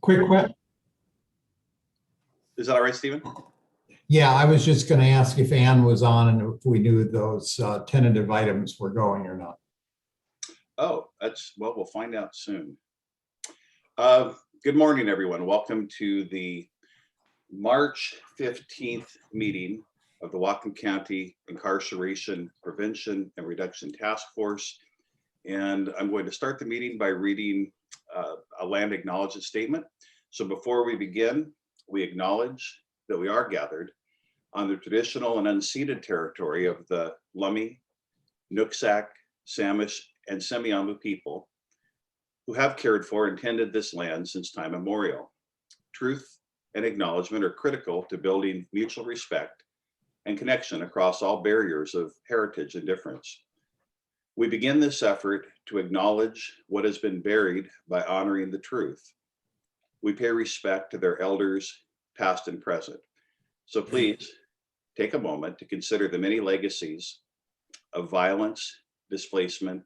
Quick question. Is that all right, Stephen? Yeah, I was just going to ask if Ann was on and if we knew those tentative items were going or not. Oh, well, we'll find out soon. Good morning, everyone. Welcome to the March 15th meeting of the Whatcom County Incarceration Prevention and Reduction Task Force. And I'm going to start the meeting by reading a land acknowledgement statement. So before we begin, we acknowledge that we are gathered on the traditional and unceded territory of the Lummi, Nooksack, Samish, and Semiahmoo people who have cared for and tended this land since time immemorial. Truth and acknowledgement are critical to building mutual respect and connection across all barriers of heritage and difference. We begin this effort to acknowledge what has been buried by honoring the truth. We pay respect to their elders, past and present. So please take a moment to consider the many legacies of violence, displacement,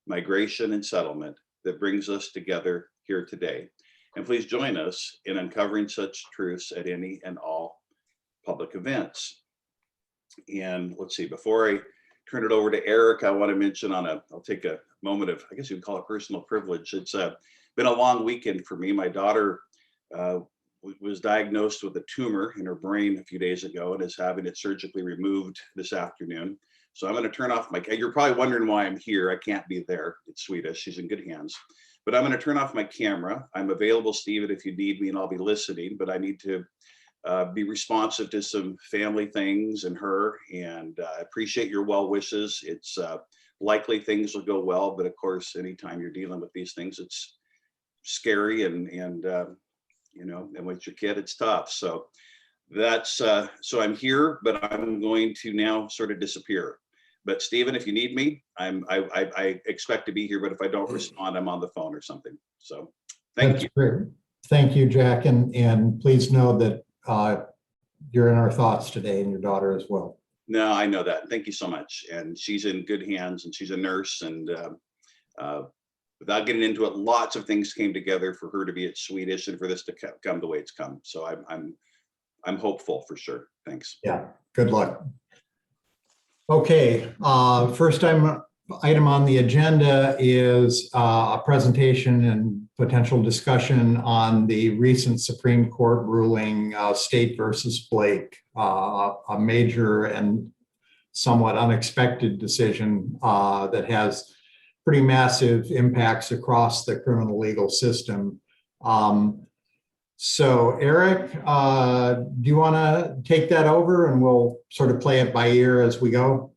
migration, and settlement that brings us together here today. And please join us in uncovering such truths at any and all public events. And let's see, before I turn it over to Eric, I want to mention I'll take a moment of, I guess you would call it personal privilege. It's been a long weekend for me. My daughter was diagnosed with a tumor in her brain a few days ago and is having it surgically removed this afternoon. So I'm going to turn off you're probably wondering why I'm here. I can't be there. It's Swedish. She's in good hands. But I'm going to turn off my camera. I'm available, Stephen, if you need me, and I'll be listening. But I need to be responsive to some family things and her. And I appreciate your well wishes. It's likely things will go well. But of course, anytime you're dealing with these things, it's scary and you know, and with your kid, it's tough. So that's so I'm here, but I'm going to now sort of disappear. But Stephen, if you need me, I expect to be here, but if I don't respond, I'm on the phone or something. So thank you. Great. Thank you, Jack. And please know that you're in our thoughts today, and your daughter as well. No, I know that. Thank you so much. And she's in good hands, and she's a nurse. And without getting into it, lots of things came together for her to be at Swedish and for this to come the way it's come. So I'm hopeful for sure. Thanks. Yeah, good luck. Okay, first item on the agenda is a presentation and potential discussion on the recent Supreme Court ruling, State versus Blake, a major and somewhat unexpected decision that has pretty massive impacts across the criminal legal system. So Eric, do you want to take that over and we'll sort of play it by ear as we go?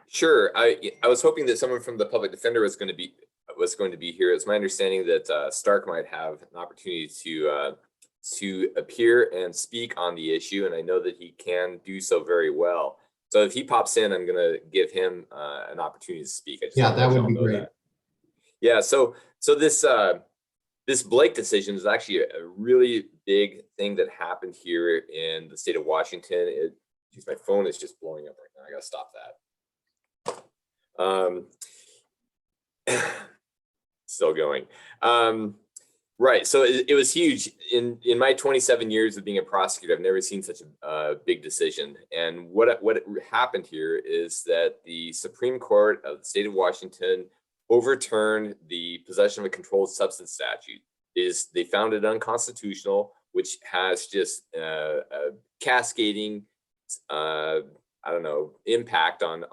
Sure. I was hoping that someone from the public defender was going to be here. It's my understanding that Stark might have an opportunity to appear and speak on the issue, and I know that he can do so very well. So if he pops in, I'm going to give him an opportunity to speak. Yeah, that would be great. Yeah. So this Blake decision is actually a really big thing that happened here in the state of Washington. Geez, my phone is just blowing up right now. I got to stop that. Still going. Right. So it was huge. In my 27 years of being a prosecutor, I've never seen such a big decision. And what happened here is that the Supreme Court of the state of Washington overturned the possession of a controlled substance statute. They found it unconstitutional, which has just a cascading, impact on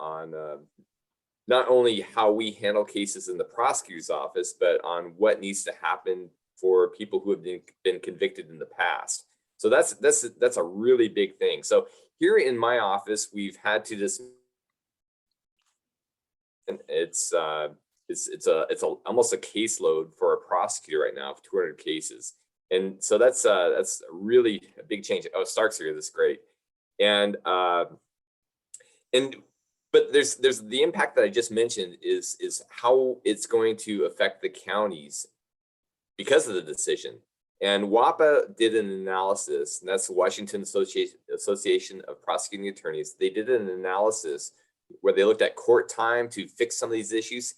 not only how we handle cases in the prosecutor's office, but on what needs to happen for people who have been convicted in the past. So that's a really big thing. So here in my office, we've had to it's almost a caseload for a prosecutor right now of 200 cases. And so that's really a big change. Oh, Stark's here. That's great. But there's the impact that I just mentioned is how it's going to affect the counties because of the decision. And WAPA did an analysis, and that's the Washington Association of Prosecuting Attorneys. They did an analysis where they looked at court time to fix some of these issues.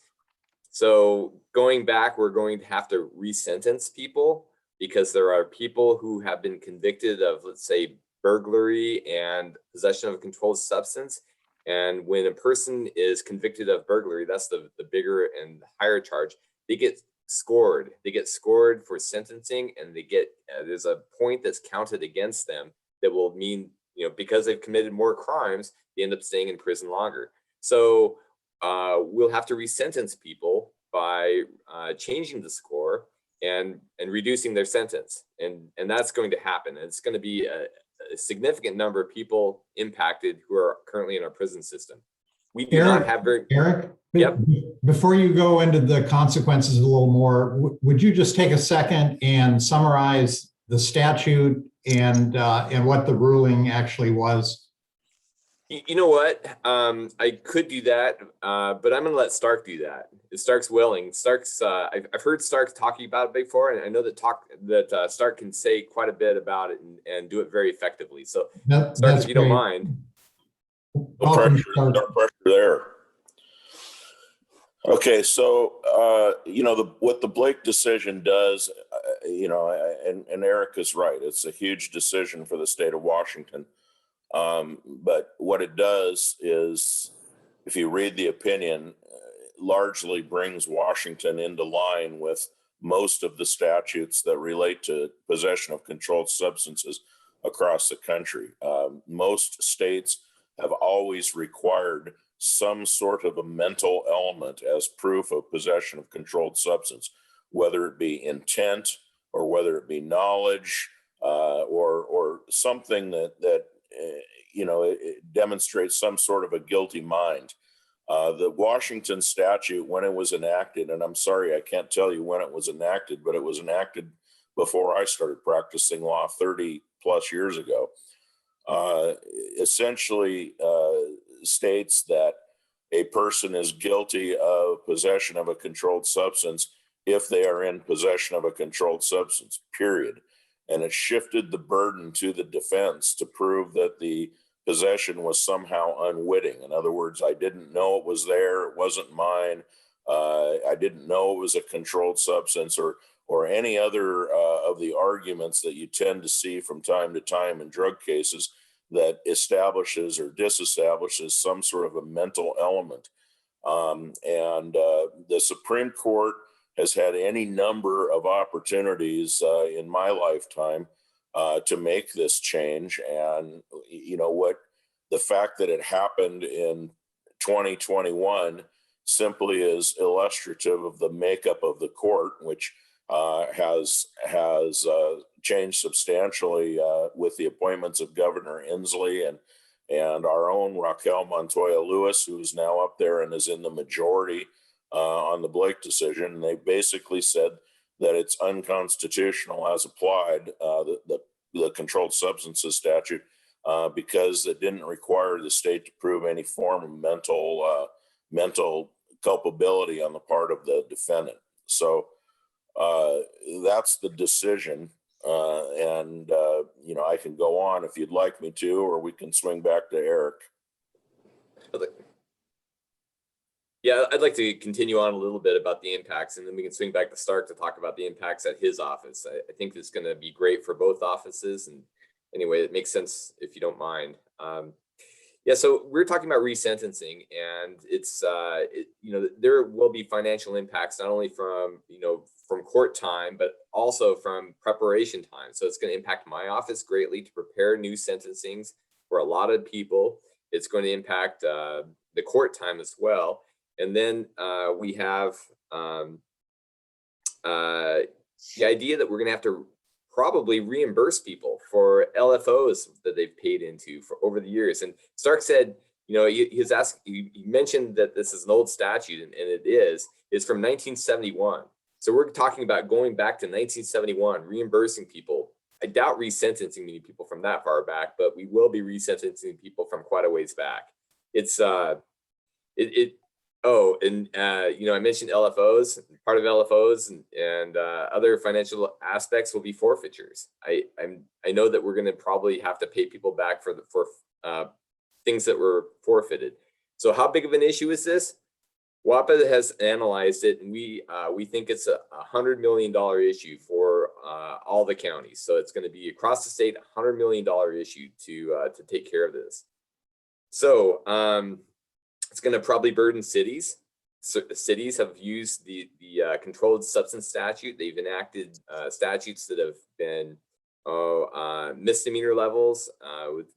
So going back, we're going to have to re-sentence people because there are people who have been convicted of, let's say, burglary and possession of a controlled substance. And when a person is convicted of burglary, that's the bigger and higher charge, they get scored. They get scored for sentencing, and they get, there's a point that's counted against them that will mean, because they've committed more crimes, they end up staying in prison longer. So we'll have to resentence people by changing the score and reducing their sentence. And that's going to happen. It's going to be a significant number of people impacted who are currently in our prison system. We do not have very... Eric, Yep. Before you go into the consequences a little more, would you just take a second and summarize the statute and what the ruling actually was? You know what? I could do that, but I'm going to let Stark do that. Stark's willing. Stark's. I've heard Stark talking about it before, and I know that Stark can say quite a bit about it and do it very effectively. So, Stark, if you don't mind. No pressure, no pressure there. Okay, so what the Blake decision does, and Eric is right. It's a huge decision for the state of Washington. But what it does is, if you read the opinion, largely brings Washington into line with most of the statutes that relate to possession of controlled substances across the country. Most states have always required some sort of a mental element as proof of possession of controlled substance, whether it be intent or whether it be knowledge or something that it demonstrates some sort of a guilty mind. The Washington statute, when it was enacted, and I'm sorry, I can't tell you when it was enacted, but it was enacted before I started practicing law 30 plus years ago, essentially states that a person is guilty of possession of a controlled substance if they are in possession of a controlled substance, period. And it shifted the burden to the defense to prove that the possession was somehow unwitting. In other words, I didn't know it was there, it wasn't mine, I didn't know it was a controlled substance, or any other of the arguments that you tend to see from time to time in drug cases that establishes or disestablishes some sort of a mental element. The Supreme Court has had any number of opportunities in my lifetime to make this change. And the fact that it happened in 2021 simply is illustrative of the makeup of the court, which has changed substantially with the appointments of Governor Inslee and our own Raquel Montoya Lewis, who's now up there and is in the majority on the Blake decision. And they basically said that it's unconstitutional as applied, the controlled substances statute, because it didn't require the state to prove any form of mental culpability on the part of the defendant. So that's the decision. I can go on if you'd like me to, or we can swing back to Eric. Yeah, I'd like to continue on a little bit about the impacts, and then we can swing back to Stark to talk about the impacts at his office. I think it's going to be great for both offices. And anyway, it makes sense if you don't mind. So we're talking about resentencing, and it's, there will be financial impacts, not only from court time, but also from preparation time. So it's going to impact my office greatly to prepare new sentencings for a lot of people. It's going to impact the court time as well. And then we have the idea that we're going to have to probably reimburse people for LFOs that they've paid into for over the years. And Stark said, he mentioned that this is an old statute, and it is. It's from 1971. So we're talking about going back to 1971, reimbursing people. I doubt resentencing many people from that far back, but we will be resentencing people from quite a ways back. It's I mentioned LFOs. Part of LFOs and other financial aspects will be forfeitures. I know that we're going to probably have to pay people back for things that were forfeited. So how big of an issue is this? WAPA has analyzed it, and we think it's a $100 million issue for all the counties. So it's going to be across the state, $100 million issue to take care of this. So it's going to probably burden cities. So cities have used the controlled substance statute. They've enacted statutes that have been misdemeanor levels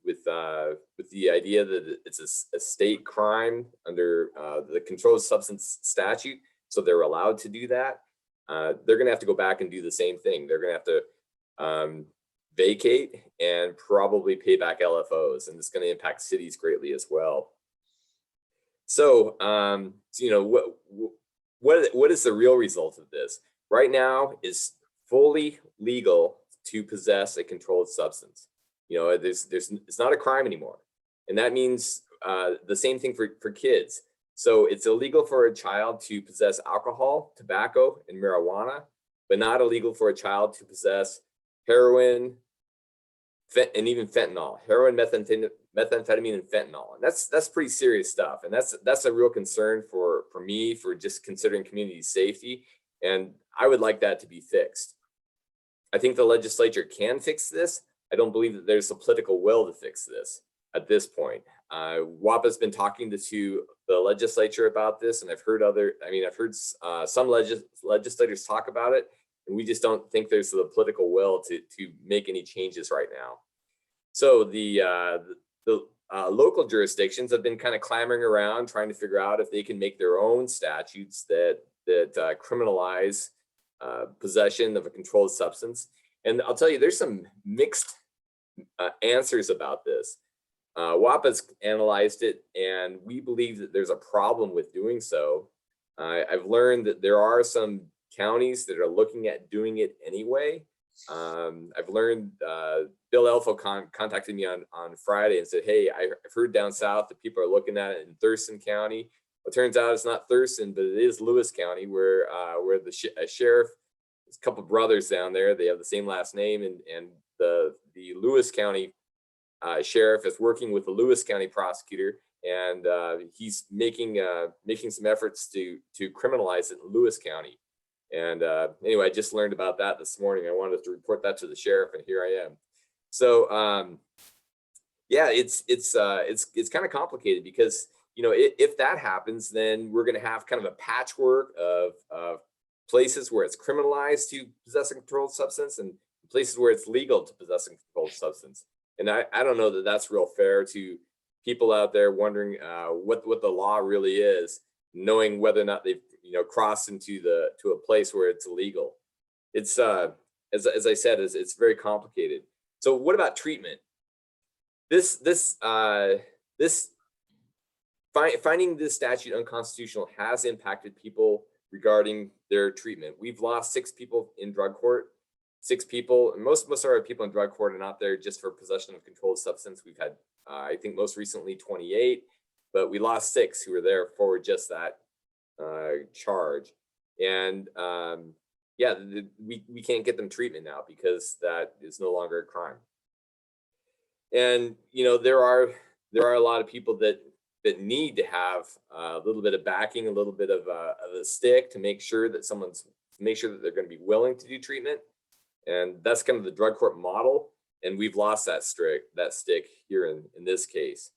with the idea that it's a state crime under the controlled substance statute. So they're allowed to do that. They're going to have to go back and do the same thing. They're going to have to vacate and probably pay back LFOs, and it's going to impact cities greatly as well. So, you know, what is the real result of this? Right now, it's fully legal to possess a controlled substance. You know, it's not a crime anymore, and that means the same thing for kids. So it's illegal for a child to possess alcohol, tobacco, and marijuana, but not illegal for a child to possess heroin, and even fentanyl, heroin, methamphetamine, and fentanyl. And that's pretty serious stuff. And that's a real concern for me, for just considering community safety. And I would like that to be fixed. I think the legislature can fix this. I don't believe that there's a political will to fix this at this point. WAPA's been talking to the legislature about this, and I've heard some legislators talk about it, and we just don't think there's the political will to make any changes right now. So the local jurisdictions have been kind of clamoring around, trying to figure out if they can make their own statutes that criminalize possession of a controlled substance. And I'll tell you, there's some mixed answers about this. WAPA's analyzed it, and we believe that there's a problem with doing so. I've learned that there are some counties that are looking at doing it anyway. I've learned Bill Elfo contacted me on Friday and said, hey, I've heard down south that people are looking at it in Thurston County. Well, it turns out it's not Thurston, but it is Lewis County, where the sheriff, there's a couple of brothers down there. They have the same last name, and the Lewis County sheriff is working with the Lewis County prosecutor, and he's making some efforts to criminalize it in Lewis County. And anyway, I just learned about that this morning. I wanted to report that to the sheriff, and here I am. So yeah, it's kind of complicated because, you know, if that happens, then we're going to have kind of a patchwork of places where it's criminalized to possess a controlled substance and places where it's legal to possess a controlled substance. And I don't know that that's real fair to people out there wondering what the law really is, knowing whether or not they've crossed into to a place where it's illegal. It's as I said, it's very complicated. So what about treatment? Finding this statute unconstitutional has impacted people regarding their treatment. We've lost 6 people in drug court. 6 people, and most of our people in drug court are not there just for possession of controlled substance. We've had, I think most recently 28, but we lost 6 who were there for just that charge. And yeah, we can't get them treatment now because that is no longer a crime. And there are a lot of people that need to have a little bit of backing, a little bit of a stick to make sure that they're going to be willing to do treatment. And that's kind of the drug court model. And we've lost that stick here in this case.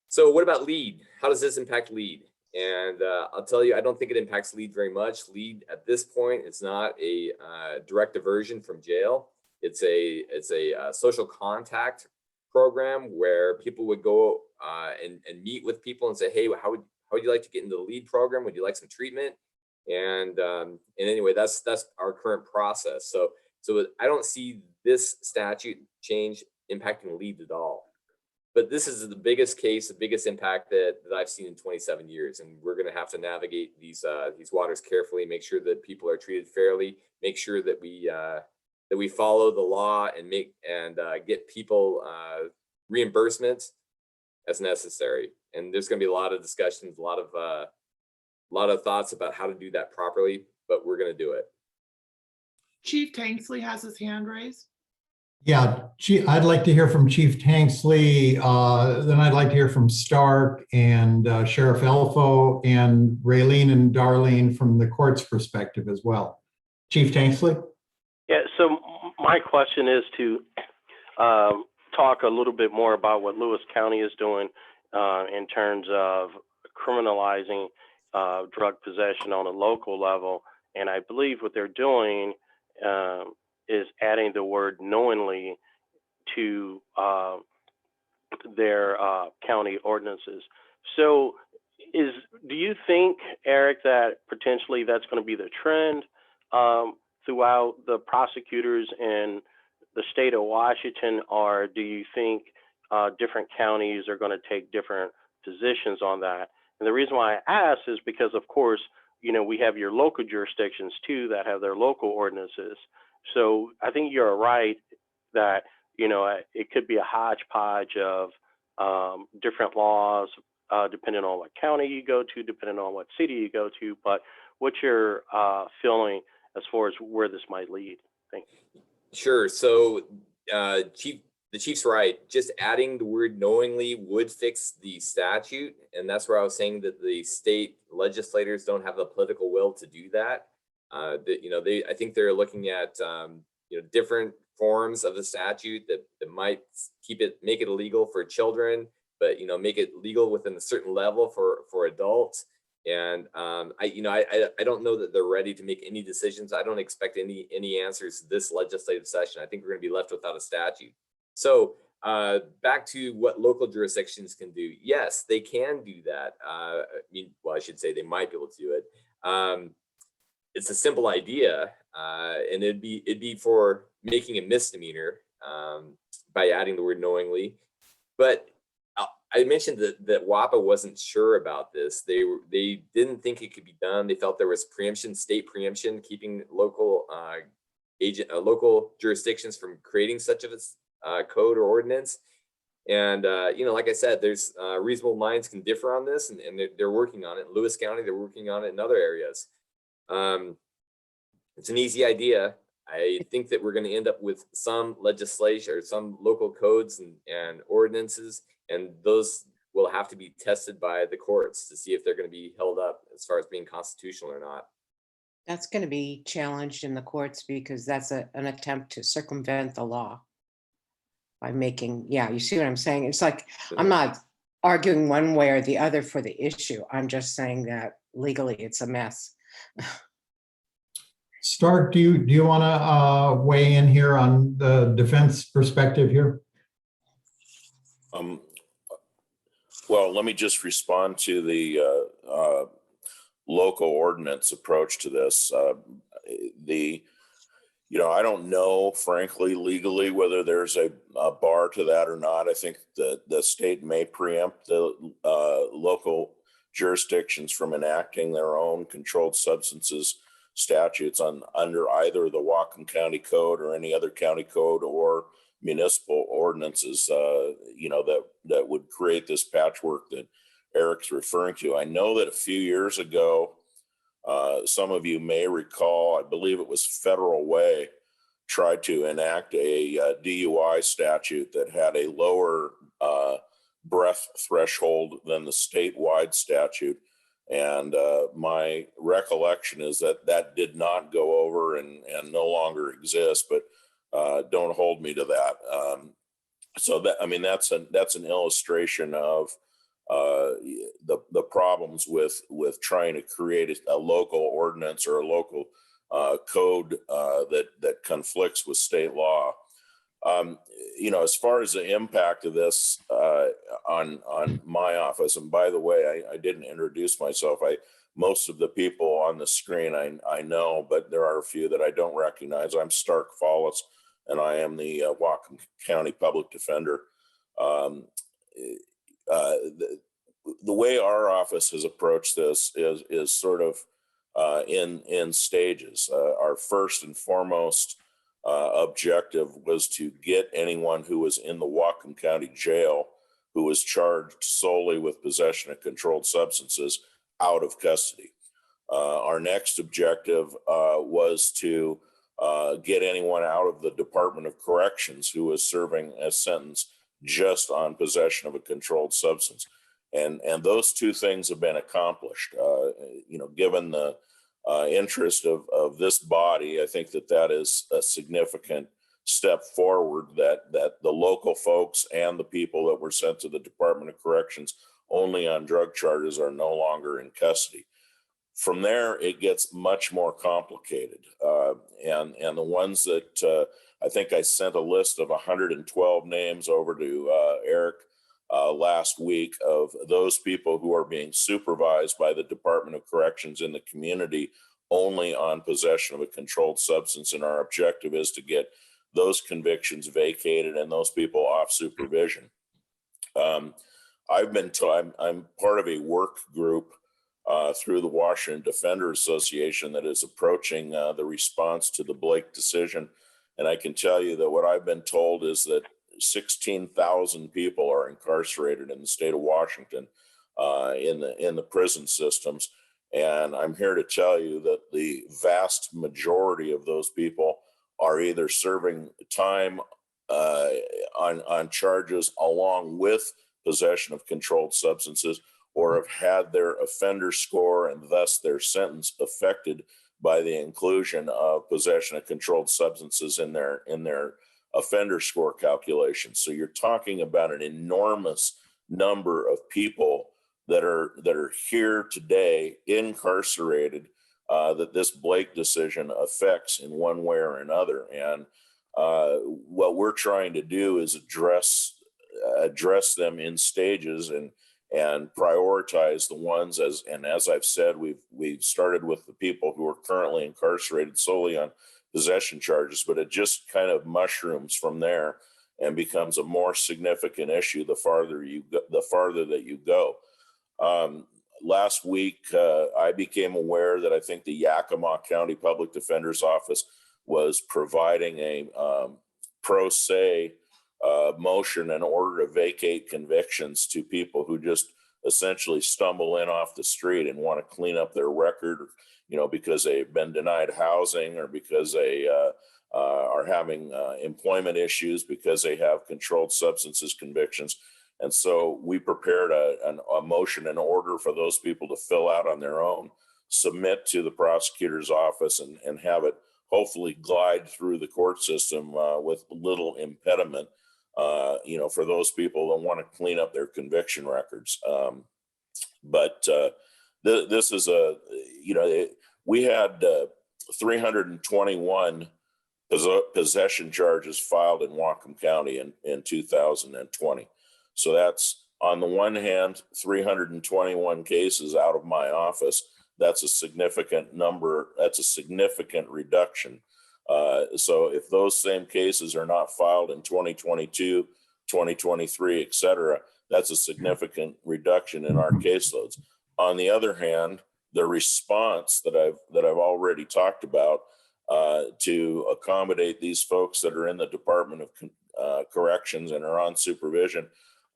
So what about lead? How does this impact lead? And I'll tell you, I don't think it impacts lead very much. Lead at this point, it's not a direct diversion from jail. It's a social contact program where people would go and meet with people and say, hey, how would you like to get into the lead program? Would you like some treatment? And anyway, that's our current process. So I don't see this statute change impacting lead at all. But this is the biggest case, the biggest impact that I've seen in 27 years. And we're going to have to navigate these waters carefully, make sure that people are treated fairly, make sure that we follow the law and get people reimbursements as necessary. And there's going to be a lot of discussions, a lot of thoughts about how to do that properly, but we're going to do it. Chief Tanksley has his hand raised. Yeah, I'd like to hear from Chief Tanksley. Then I'd like to hear from Stark and Sheriff Elfo and Raylene and Darlene from the court's perspective as well. Chief Tanksley? Yeah, So my question is to talk a little bit more about what Lewis County is doing in terms of criminalizing drug possession on a local level. And I believe what they're doing is adding the word knowingly to their county ordinances. So do you think, Eric, that potentially that's going to be the trend throughout the prosecutors in the state of Washington, or do you think different counties are going to take different positions on that? And the reason why I ask is because, of course, you know, we have your local jurisdictions too that have their local ordinances. So I think you're right that, you know, it could be a hodgepodge of different laws depending on what county you go to, depending on what city you go to. But what's your feeling as far as where this might lead? Thank you. Sure. So the chief's right. Just adding the word knowingly would fix the statute. And that's where I was saying that the state legislators don't have the political will to do that. I think they're looking at, different forms of the statute that might make it illegal for children, but, make it legal within a certain level for adults. And I don't know that they're ready to make any decisions. I don't expect any answers this legislative session. I think we're going to be left without a statute. So back to what local jurisdictions can do. Yes, they can do that. I should say they might be able to do it. It's a simple idea, and it'd be for making a misdemeanor by adding the word knowingly. But I mentioned that WAPA wasn't sure about this. They didn't think it could be done. They felt there was preemption, state preemption, keeping local local jurisdictions from creating such a code or ordinance. And like I said, there's reasonable minds can differ on this, and they're working on it. In Lewis County, they're working on it in other areas. It's an easy idea. I think that we're going to end up with some legislation or some local codes and ordinances, and those will have to be tested by the courts to see if they're going to be held up as far as being constitutional or not. That's going to be challenged in the courts because that's an attempt to circumvent the law by making, you see what I'm saying? It's like, I'm not arguing one way or the other for the issue. I'm just saying that legally it's a mess. Stark, do you want to weigh in here on the defense perspective here? Well, let me just respond to the local ordinance approach to this. I don't know, frankly, legally, whether there's a bar to that or not. I think the state may preempt the local jurisdictions from enacting their own controlled substances statutes under either the Whatcom County Code or any other county code or municipal ordinances, that would create this patchwork that Eric's referring to. I know that a few years ago, some of you may recall, I believe it was Federal Way, tried to enact a DUI statute that had a lower breath threshold than the statewide statute. And my recollection is that did not go over and no longer exists, but don't hold me to that. So that's an illustration of the problems with trying to create a local ordinance or a local code that conflicts with state law. As far as the impact of this on my office, and by the way, I didn't introduce myself. Most of the people on the screen I know, but there are a few that I don't recognize. I'm Stark Follis, and I am the Whatcom County Public Defender. The way our office has approached this is sort of in stages. Our first and foremost objective was to get anyone who was in the Whatcom County Jail who was charged solely with possession of controlled substances out of custody. Our next objective was to get anyone out of the Department of Corrections who was serving a sentence just on possession of a controlled substance. And those two things have been accomplished. Given the interest of this body, I think that is a significant step forward, that the local folks and the people that were sent to the Department of Corrections only on drug charges are no longer in custody. From there, it gets much more complicated. And the ones that I think I sent a list of 112 names over to Eric last week of those people who are being supervised by the Department of Corrections in the community only on possession of a controlled substance. And our objective is to get those convictions vacated and those people off supervision. I've been told I'm part of a work group through the Washington Defender Association that is approaching the response to the Blake decision. And I can tell you that what I've been told is that 16,000 people are incarcerated in the state of Washington in the prison systems. And I'm here to tell you that the vast majority of those people are either serving time on charges along with possession of controlled substances, or have had their offender score and thus their sentence affected by the inclusion of possession of controlled substances in their offender score calculations. So you're talking about an enormous number of people that are here today incarcerated that this Blake decision affects in one way or another. And what we're trying to do is address them in stages and prioritize the ones as I've said, we've started with the people who are currently incarcerated solely on possession charges, but it just kind of mushrooms from there and becomes a more significant issue the farther that you go. Last week, I became aware that I think the Yakima County Public Defender's Office was providing a pro se motion in order to vacate convictions to people who just essentially stumble in off the street and want to clean up their record, because they've been denied housing or because they are having employment issues, because they have controlled substances convictions. And so we prepared a motion in order for those people to fill out on their own, submit to the prosecutor's office, and have it hopefully glide through the court system with little impediment, for those people that want to clean up their conviction records. This is we had 321 possession charges filed in Whatcom County in 2020. So that's, on the one hand, 321 cases out of my office. That's a significant number. That's a significant reduction. So if those same cases are not filed in 2022, 2023, et cetera, that's a significant reduction in our caseloads. On the other hand, the response that I've already talked about to accommodate these folks that are in the Department of Corrections and are on supervision,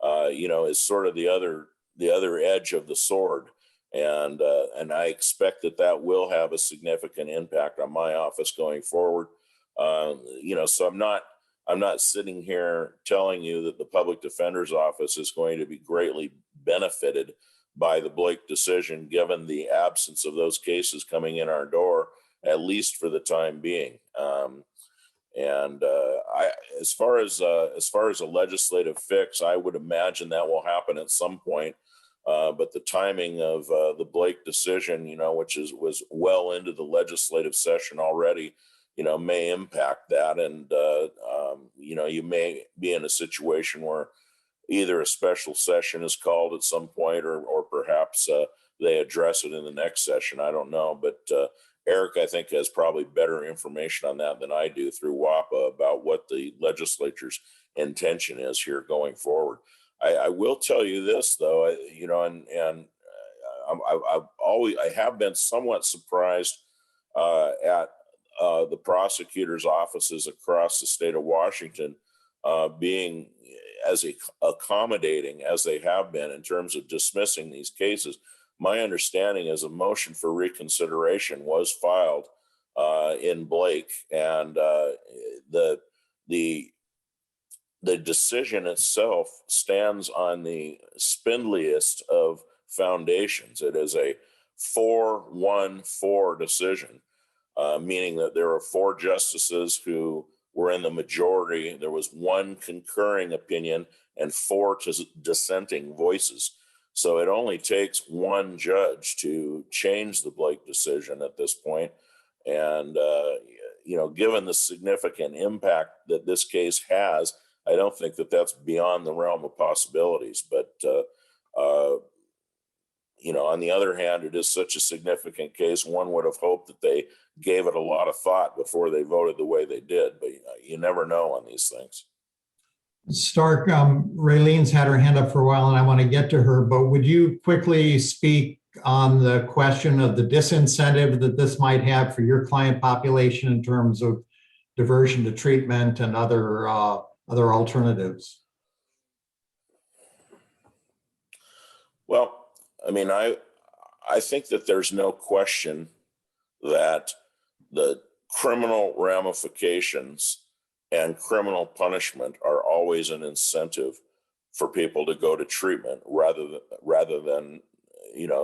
is sort of the other edge of the sword. And I expect that will have a significant impact on my office going forward. So I'm not sitting here telling you that the Public Defender's Office is going to be greatly benefited by the Blake decision, given the absence of those cases coming in our door, at least for the time being. As far as a legislative fix, I would imagine that will happen at some point. But the timing of the Blake decision, which was well into the legislative session already, may impact that. And, you may be in a situation where either a special session is called at some point or perhaps they address it in the next session. I don't know. But Eric, I think, has probably better information on that than I do through WAPA about what the legislature's intention is here going forward. I will tell you this, though, I have been somewhat surprised at the prosecutors' offices across the state of Washington being as accommodating as they have been in terms of dismissing these cases. My understanding is a motion for reconsideration was filed in Blake, and the decision itself stands on the spindliest of foundations. It is a 4-1-4 decision, meaning that there are 4 justices who were in the majority. There was 1 concurring opinion and 4 dissenting voices. So it only takes 1 judge to change the Blake decision at this point. And, given the significant impact that this case has, I don't think that that's beyond the realm of possibilities. But, on the other hand, it is such a significant case. One would have hoped that they gave it a lot of thought before they voted the way they did. But you never know on these things. Stark, Raylene's had her hand up for a while and I want to get to her, but would you quickly speak on the question of the disincentive that this might have for your client population in terms of diversion to treatment and other alternatives? Well, I mean, I think that there's no question that the criminal ramifications and criminal punishment are always an incentive for people to go to treatment rather than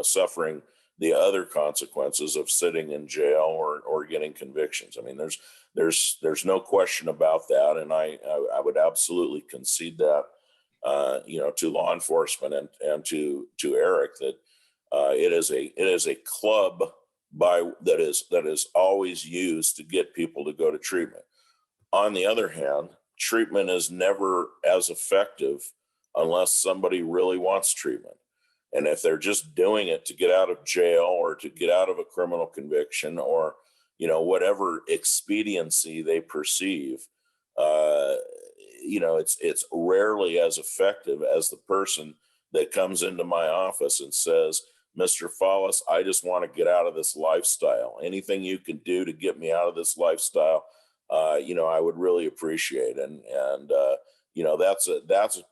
suffering the other consequences of sitting in jail or getting convictions. I mean, there's no question about that, and I would absolutely concede that to law enforcement and to Eric that it is a club that is always used to get people to go to treatment. On the other hand, treatment is never as effective unless somebody really wants treatment. And if they're just doing it to get out of jail or to get out of a criminal conviction or, whatever expediency they perceive, it's rarely as effective as the person that comes into my office and says, Mr. Follis, I just want to get out of this lifestyle. Anything you can do to get me out of this lifestyle, I would really appreciate. And that's a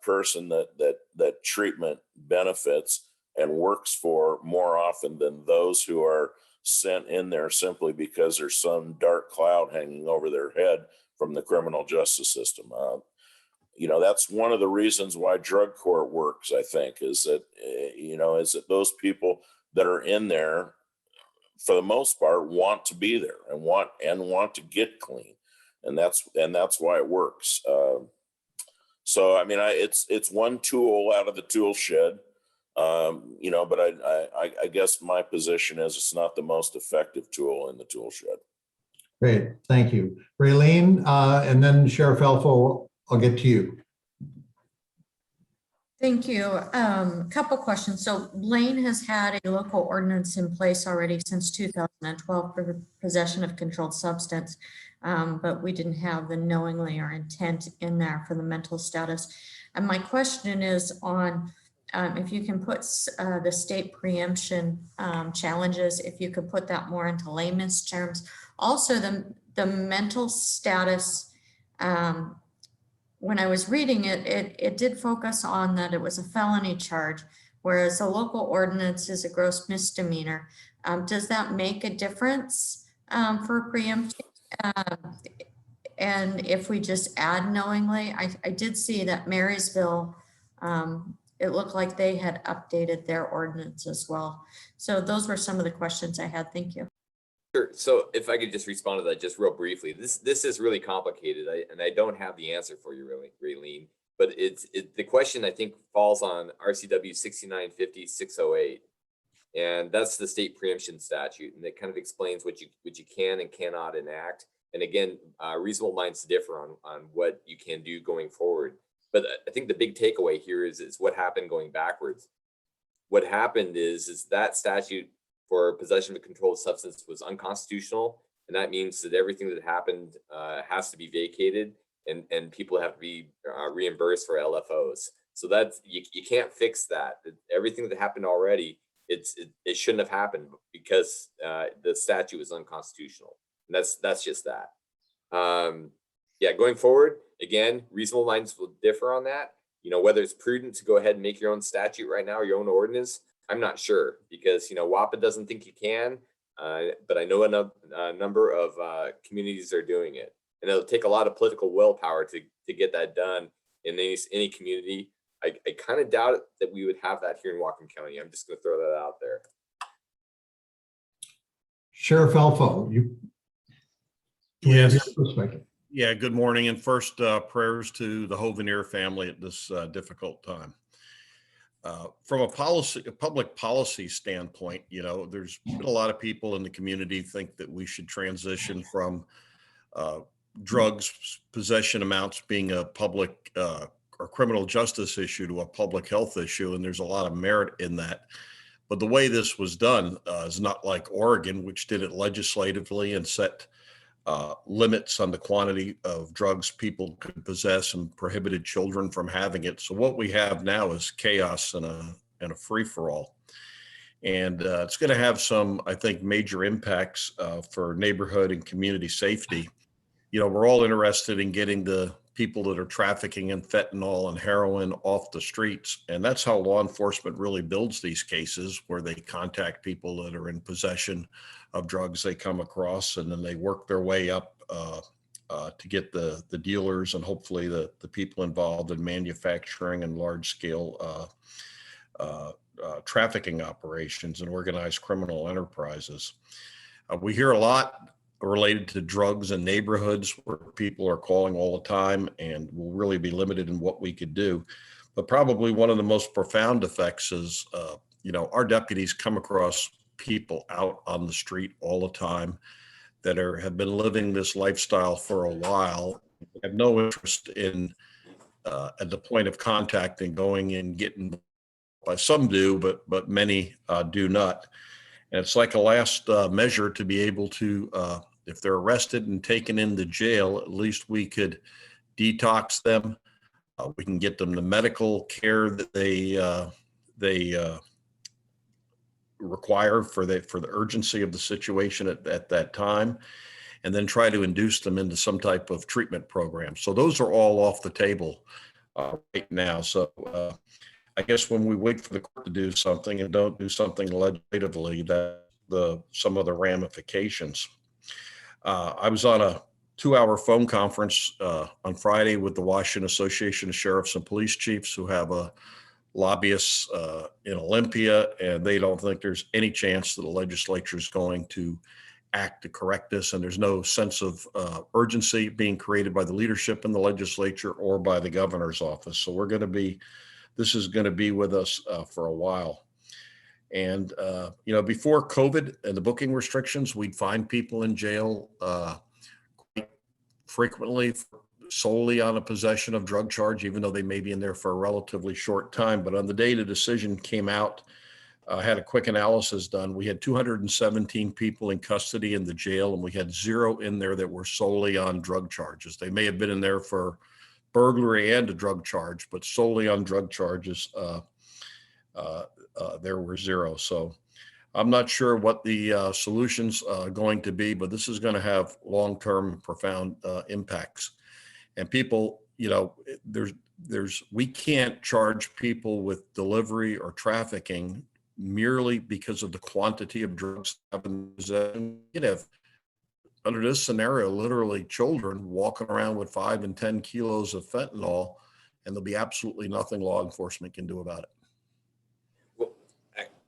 person that treatment benefits and works for more often than those who are sent in there simply because there's some dark cloud hanging over their head from the criminal justice system. That's one of the reasons why drug court works, I think, is that those people that are in there, for the most part, want to be there and want to get clean. And that's why it works. So, I mean, it's one tool out of the tool shed, but I guess my position is it's not the most effective tool in the tool shed. Great, thank you. Raylene, and then Sheriff Elfo, I'll get to you. Thank you. Couple questions. So Blaine has had a local ordinance in place already since 2012 for possession of controlled substance, but we didn't have the knowingly or intent in there for the mental status. And my question is on if you can put the state preemption challenges, if you could put that more into layman's terms. Also, the mental status, when I was reading it, it did focus on that it was a felony charge, whereas a local ordinance is a gross misdemeanor. Does that make a difference for preempting? And if we just add knowingly, I did see that Marysville, it looked like they had updated their ordinance as well. So those were some of the questions I had. Thank you. Sure. So if I could just respond to that just real briefly, this is really complicated, and I don't have the answer for you, really, Raylene. But the question I think falls on RCW 6950-608, and that's the state preemption statute, and it kind of explains what you can and cannot enact. And again, reasonable minds differ on what you can do going forward. But I think the big takeaway here is what happened going backwards. What happened is that statute for possession of a controlled substance was unconstitutional, and that means that everything that happened has to be vacated, and people have to be reimbursed for LFOs. So that's you can't fix that. Everything that happened already, it shouldn't have happened because the statute was unconstitutional. And that's just that. Yeah, going forward, again, reasonable minds will differ on that. Whether it's prudent to go ahead and make your own statute right now, or your own ordinance, I'm not sure, because WAPA doesn't think you can, but I know a number of communities are doing it, and it'll take a lot of political willpower to get that done in any community. I kind of doubt that we would have that here in Whatcom County. I'm just going to throw that out there. Sheriff Alfo, you. Do we have Yes. your perspective? Yeah, good morning. And first, prayers to the Hovenier family at this difficult time. From a public policy standpoint, there's been a lot of people in the community think that we should transition from drugs possession amounts being a public or criminal justice issue to a public health issue. And there's a lot of merit in that. But the way this was done is not like Oregon, which did it legislatively and set limits on the quantity of drugs people could possess and prohibited children from having it. So what we have now is chaos and a free-for-all. And it's going to have some, I think, major impacts for neighborhood and community safety. We're all interested in getting the people that are trafficking in fentanyl and heroin off the streets. And that's how law enforcement really builds these cases, where they contact people that are in possession of drugs they come across, and then they work their way up to get the dealers and hopefully the people involved in manufacturing and large scale trafficking operations and organized criminal enterprises. We hear a lot related to drugs in neighborhoods where people are calling all the time, and we'll really be limited in what we could do. But probably one of the most profound effects is, our deputies come across people out on the street all the time that have been living this lifestyle for a while, have no interest in at the point of contact and going and getting. Some do, but many do not. And it's like a last measure to be able to, if they're arrested and taken into jail, at least we could detox them. We can get them the medical care that they require for the urgency of the situation at that time, and then try to induce them into some type of treatment program. So those are all off the table right now. So I guess when we wait for the court to do something and don't do something legislatively, that some of the ramifications. I was on a 2-hour phone conference on Friday with the Washington Association of Sheriffs and Police Chiefs, who have a lobbyists in Olympia, and they don't think there's any chance that the legislature is going to act to correct this. And there's no sense of urgency being created by the leadership in the legislature or by the governor's office. So this is going to be with us for a while. And, before COVID and the booking restrictions, we'd find people in jail quite frequently solely on a possession of drug charge, even though they may be in there for a relatively short time. But on the day the decision came out, I had a quick analysis done. We had 217 people in custody in the jail, and we had 0 in there that were solely on drug charges. They may have been in there for burglary and a drug charge, but solely on drug charges, there were 0. So I'm not sure what the solution's going to be, but this is going to have long-term profound impacts. And people, we can't charge people with delivery or trafficking merely because of the quantity of drugs in possession. You could have, under this scenario, literally children walking around with 5 and 10 kilos of fentanyl, and there'll be absolutely nothing law enforcement can do about it. Well,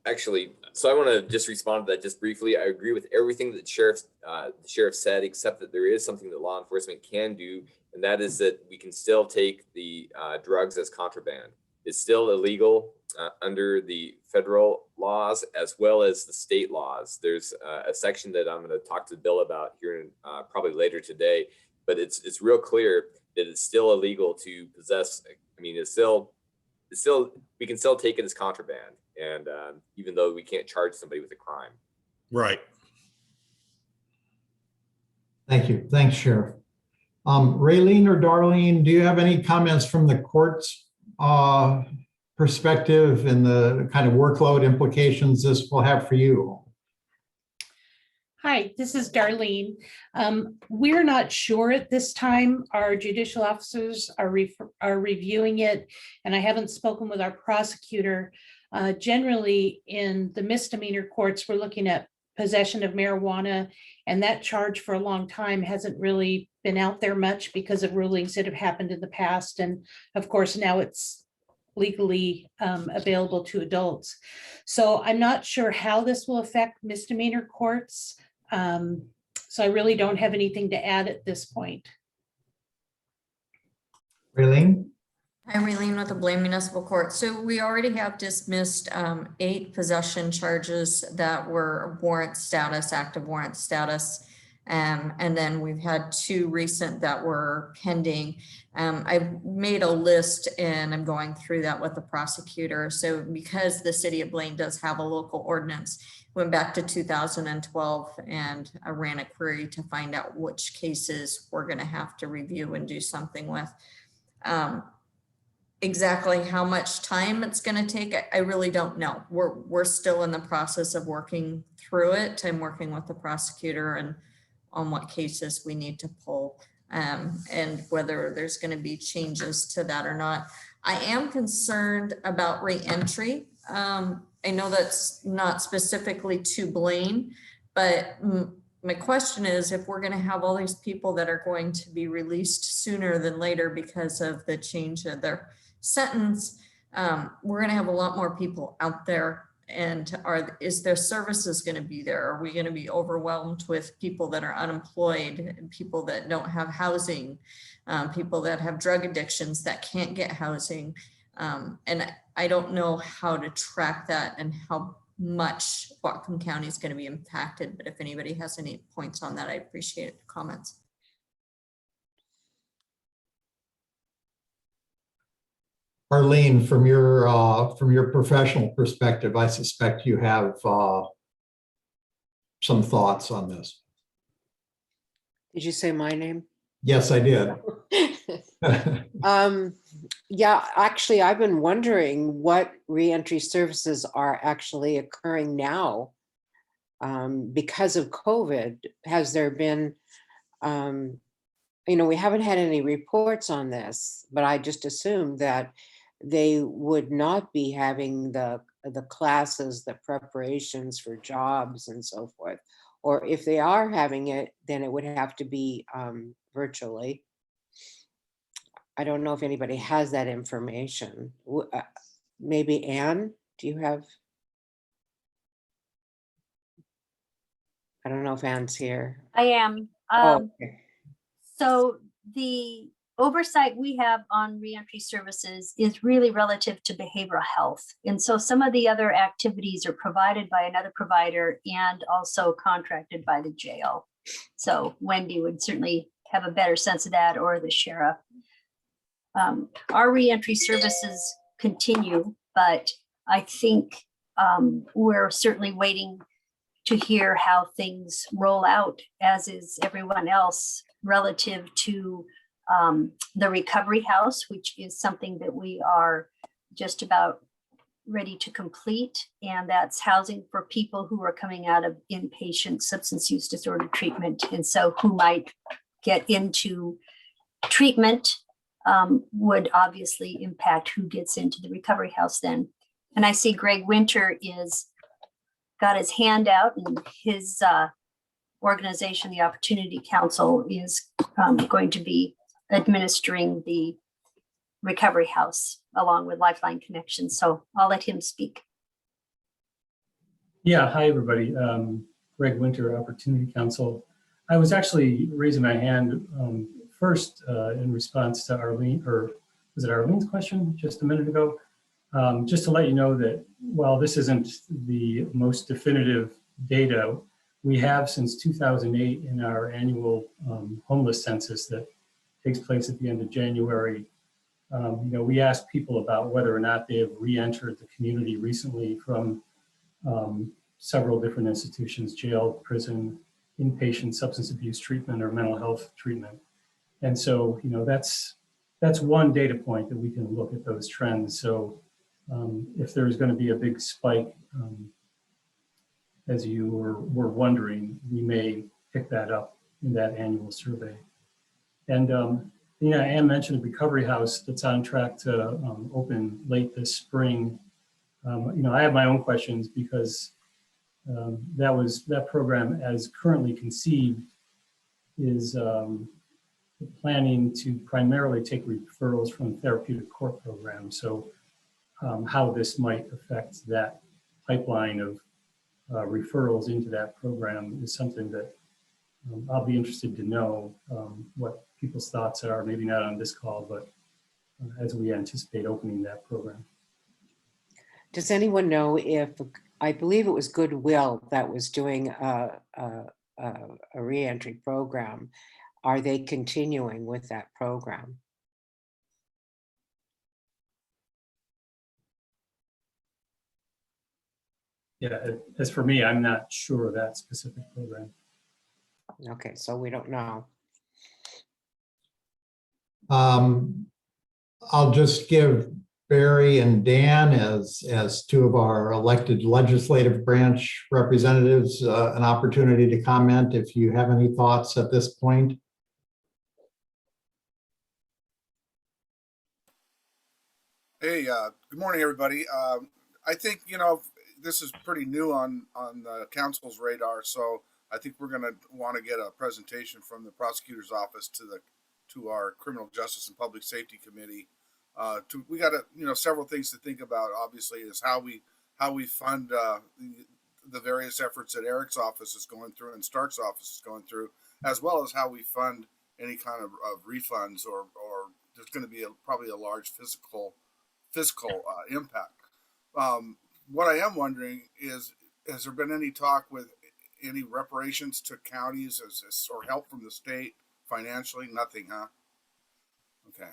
actually, so I want to just respond to that just briefly. I agree with everything that the sheriff said, except that there is something that law enforcement can do, and that is that we can still take the drugs as contraband. It's still illegal under the federal laws as well as the state laws. There's a section that I'm going to talk to Bill about here probably later today, but it's real clear that it's still illegal to possess. I mean, it's still we can still take it as contraband, and even though we can't charge somebody with a crime. Right. Thank you. Thanks, Sheriff. Raylene or Darlene, do you have any comments from the court's perspective and the kind of workload implications this will have for you? Hi, this is Darlene. We're not sure at this time. Our judicial officers are reviewing it, and I haven't spoken with our prosecutor. Generally, in the misdemeanor courts, we're looking at possession of marijuana, and that charge for a long time hasn't really been out there much because of rulings that have happened in the past. And of course, now it's legally available to adults. So I'm not sure how this will affect misdemeanor courts. So I really don't have anything to add at this point. Raylene? Hi, Raylene with the Blaine Municipal Court. So we already have dismissed 8 possession charges that were warrant status, active warrant status. And then we've had 2 recent that were pending. I've made a list and I'm going through that with the prosecutor. So because the city of Blaine does have a local ordinance, went back to 2012 and I ran a query to find out which cases we're going to have to review and do something with. Exactly how much time it's going to take, I really don't know. We're still in the process of working through it. I'm working with the prosecutor and on what cases we need to pull and whether there's going to be changes to that or not. I am concerned about re-entry. I know that's not specifically to Blaine, but my question is if we're going to have all these people that are going to be released sooner than later because of the change of their sentence, we're going to have a lot more people out there. And is their services going to be there? Are we going to be overwhelmed with people that are unemployed and people that don't have housing, people that have drug addictions that can't get housing? And I don't know how to track that and how much Whatcom County is going to be impacted. But if anybody has any points on that, I appreciate the comments. Arlene, from your professional perspective, I suspect you have some thoughts on this. Did you say my name? Yes, I did. Yeah, actually, I've been wondering what reentry services are actually occurring now because of COVID. Has there been, we haven't had any reports on this, but I just assumed that they would not be having the classes, the preparations for jobs and so forth. Or if they are having it, then it would have to be virtually. I don't know if anybody has that information. Maybe Anne, do you have? I don't know if Anne's here. I am. Okay. So the oversight we have on reentry services is really relative to behavioral health. And so some of the other activities are provided by another provider and also contracted by the jail. So Wendy would certainly have a better sense of that, or the sheriff. Our reentry services continue, but I think we're certainly waiting to hear how things roll out, as is everyone else, relative to the recovery house, which is something that we are just about ready to complete. And that's housing for people who are coming out of inpatient substance use disorder treatment. And so who might get into treatment would obviously impact who gets into the recovery house then. And I see Greg Winter is got his hand out, and his organization, the Opportunity Council, is going to be administering the recovery house along with Lifeline Connection. So I'll let him speak. Yeah, hi everybody. Greg Winter, Opportunity Council. I was actually raising my hand first in response to Arlene, or was it Arlene's question just a minute ago? Just to let you know that while this isn't the most definitive data, we have since 2008 in our annual homeless census that takes place at the end of January. We ask people about whether or not they have re-entered the community recently from several different institutions: jail, prison, inpatient substance abuse treatment, or mental health treatment. And so, that's one data point that we can look at those trends. So if there's going to be a big spike, as you were wondering, we may pick that up in that annual survey. And Anne mentioned a recovery house that's on track to open late this spring. I have my own questions because that program, as currently conceived, is planning to primarily take referrals from therapeutic court programs. So how this might affect that pipeline of referrals into that program is something that I'll be interested to know what people's thoughts are, maybe not on this call, but as we anticipate opening that program. Does anyone know if, I believe it was Goodwill that was doing a reentry program. Are they continuing with that program? Yeah, as for me, I'm not sure of that specific program. Okay, so we don't know. I'll just give Barry and Dan as two of our elected legislative branch representatives an opportunity to comment if you have any thoughts at this point. Hey, good morning, everybody. I think, this is pretty new on the council's radar, so I think we're going to want to get a presentation from the prosecutor's office to our Criminal Justice and Public Safety Committee. We got several things to think about. Obviously, is how we fund the various efforts that Eric's office is going through and Stark's office is going through, as well as how we fund any kind of refunds or there's going to be probably a large fiscal impact. What I am wondering is, has there been any talk with any reparations to counties or help from the state financially? Nothing, huh? Okay,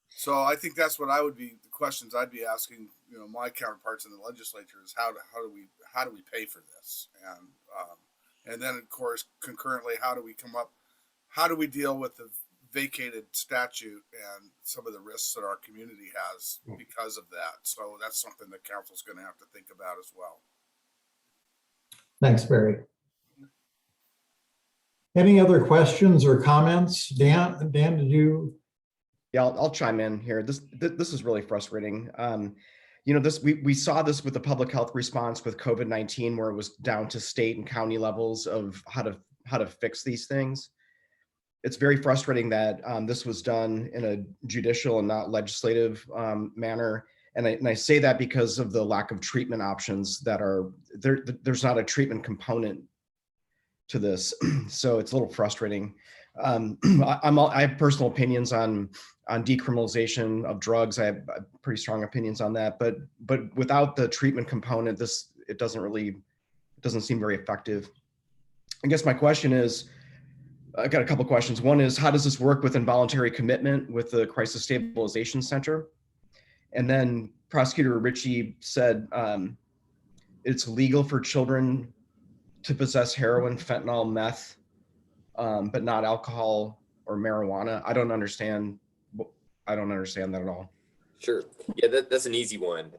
so I think that's what the questions I'd be asking, my counterparts in the legislature is how do we pay for this, and then of course concurrently how do we deal with the vacated statute and some of the risks that our community has because of that. So that's something that council's going to have to think about as well. Thanks, Barry. Any other questions or comments? Dan, did you? Yeah, I'll chime in here. This is really frustrating. We saw this with the public health response with COVID-19, where it was down to state and county levels of how to fix these things. It's very frustrating that this was done in a judicial and not legislative manner. And I say that because of the lack of treatment options that are there. There's not a treatment component to this. So it's a little frustrating. I have personal opinions on decriminalization of drugs. I have pretty strong opinions on that, but without the treatment component, it doesn't seem very effective. I guess my question is, I got a couple of questions. One is, how does this work with involuntary commitment with the Crisis Stabilization Center? And then Prosecutor Ritchie said it's legal for children to possess heroin, fentanyl, meth, but not alcohol or marijuana. I don't understand that at all. Sure. Yeah, that's an easy one.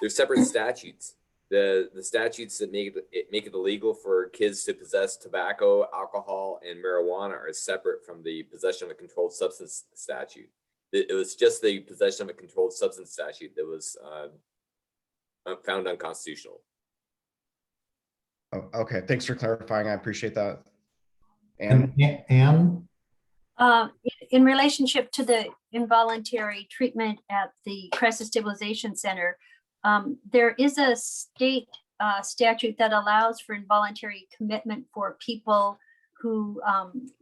There's separate statutes. The statutes that make it illegal for kids to possess tobacco, alcohol, and marijuana are separate from the possession of a controlled substance statute. It was just the possession of a controlled substance statute that was found unconstitutional. Oh, okay, thanks for clarifying. I appreciate that. And In relationship to the involuntary treatment at the Crisis Stabilization Center, there is a state statute that allows for involuntary commitment for people who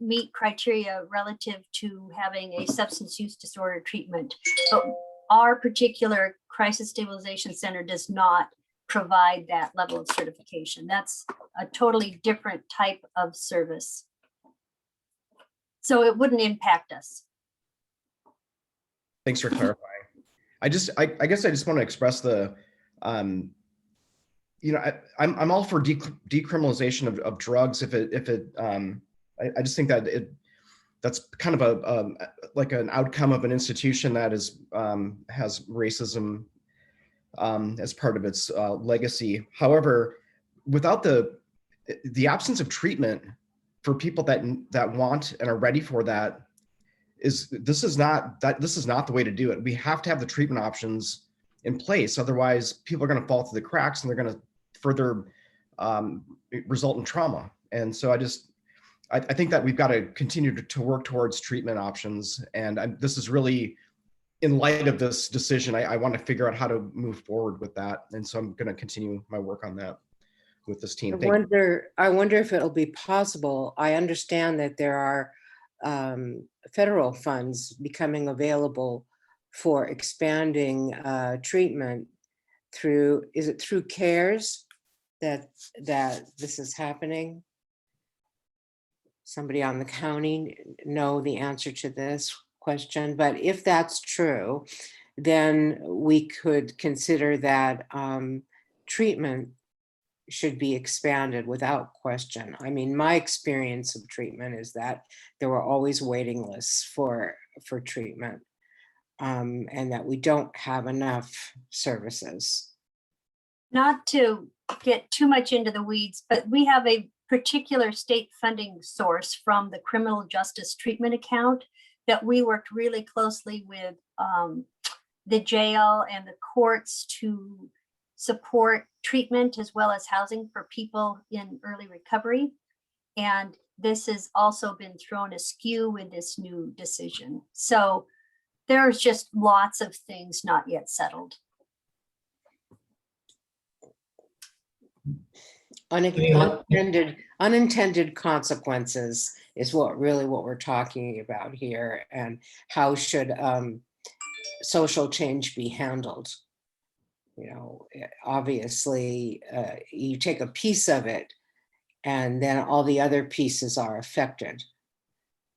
meet criteria relative to having a substance use disorder treatment. But our particular Crisis Stabilization Center does not provide that level of certification. That's a totally different type of service. So it wouldn't impact us. Thanks for clarifying. I guess I just want to express the, I'm all for decriminalization of drugs I just think that that's kind of like an outcome of an institution that has racism as part of its legacy. However, without the absence of treatment for people that want and are ready for that, this is not the way to do it. We have to have the treatment options in place. Otherwise, people are going to fall through the cracks and they're going to further result in trauma. And so I think that we've got to continue to work towards treatment options. And this is really in light of this decision, I want to figure out how to move forward with that. And so I'm going to continue my work on that with this team. I wonder if it'll be possible. I understand that there are federal funds becoming available for expanding treatment through, is it through CARES that this is happening? Somebody on the county know the answer to this question, but if that's true, then we could consider that treatment should be expanded without question. I mean, my experience of treatment is that there were always waiting lists for treatment, and that we don't have enough services. Not to get too much into the weeds, but we have a particular state funding source from the criminal justice treatment account that we worked really closely with the jail and the courts to support treatment as well as housing for people in early recovery. And this has also been thrown askew with this new decision. So there's just lots of things not yet settled. Unintended consequences is what we're talking about here, and how should social change be handled? You know, obviously, you take a piece of it, and then all the other pieces are affected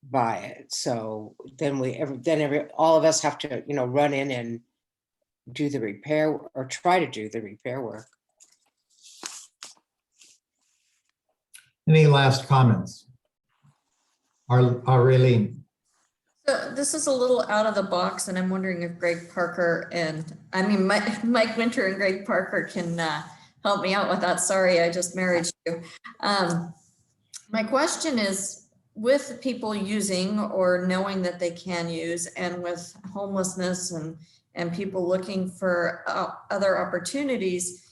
by it. So then all of us have to, you know, run in and do the repair or try to do the repair work. Any last comments? Arlene? So this is a little out of the box, and I'm wondering if Greg Parker and, I mean, Mike Winter and Greg Parker can help me out with that. Sorry, I just married you. My question is, with people using or knowing that they can use, and with homelessness and people looking for other opportunities,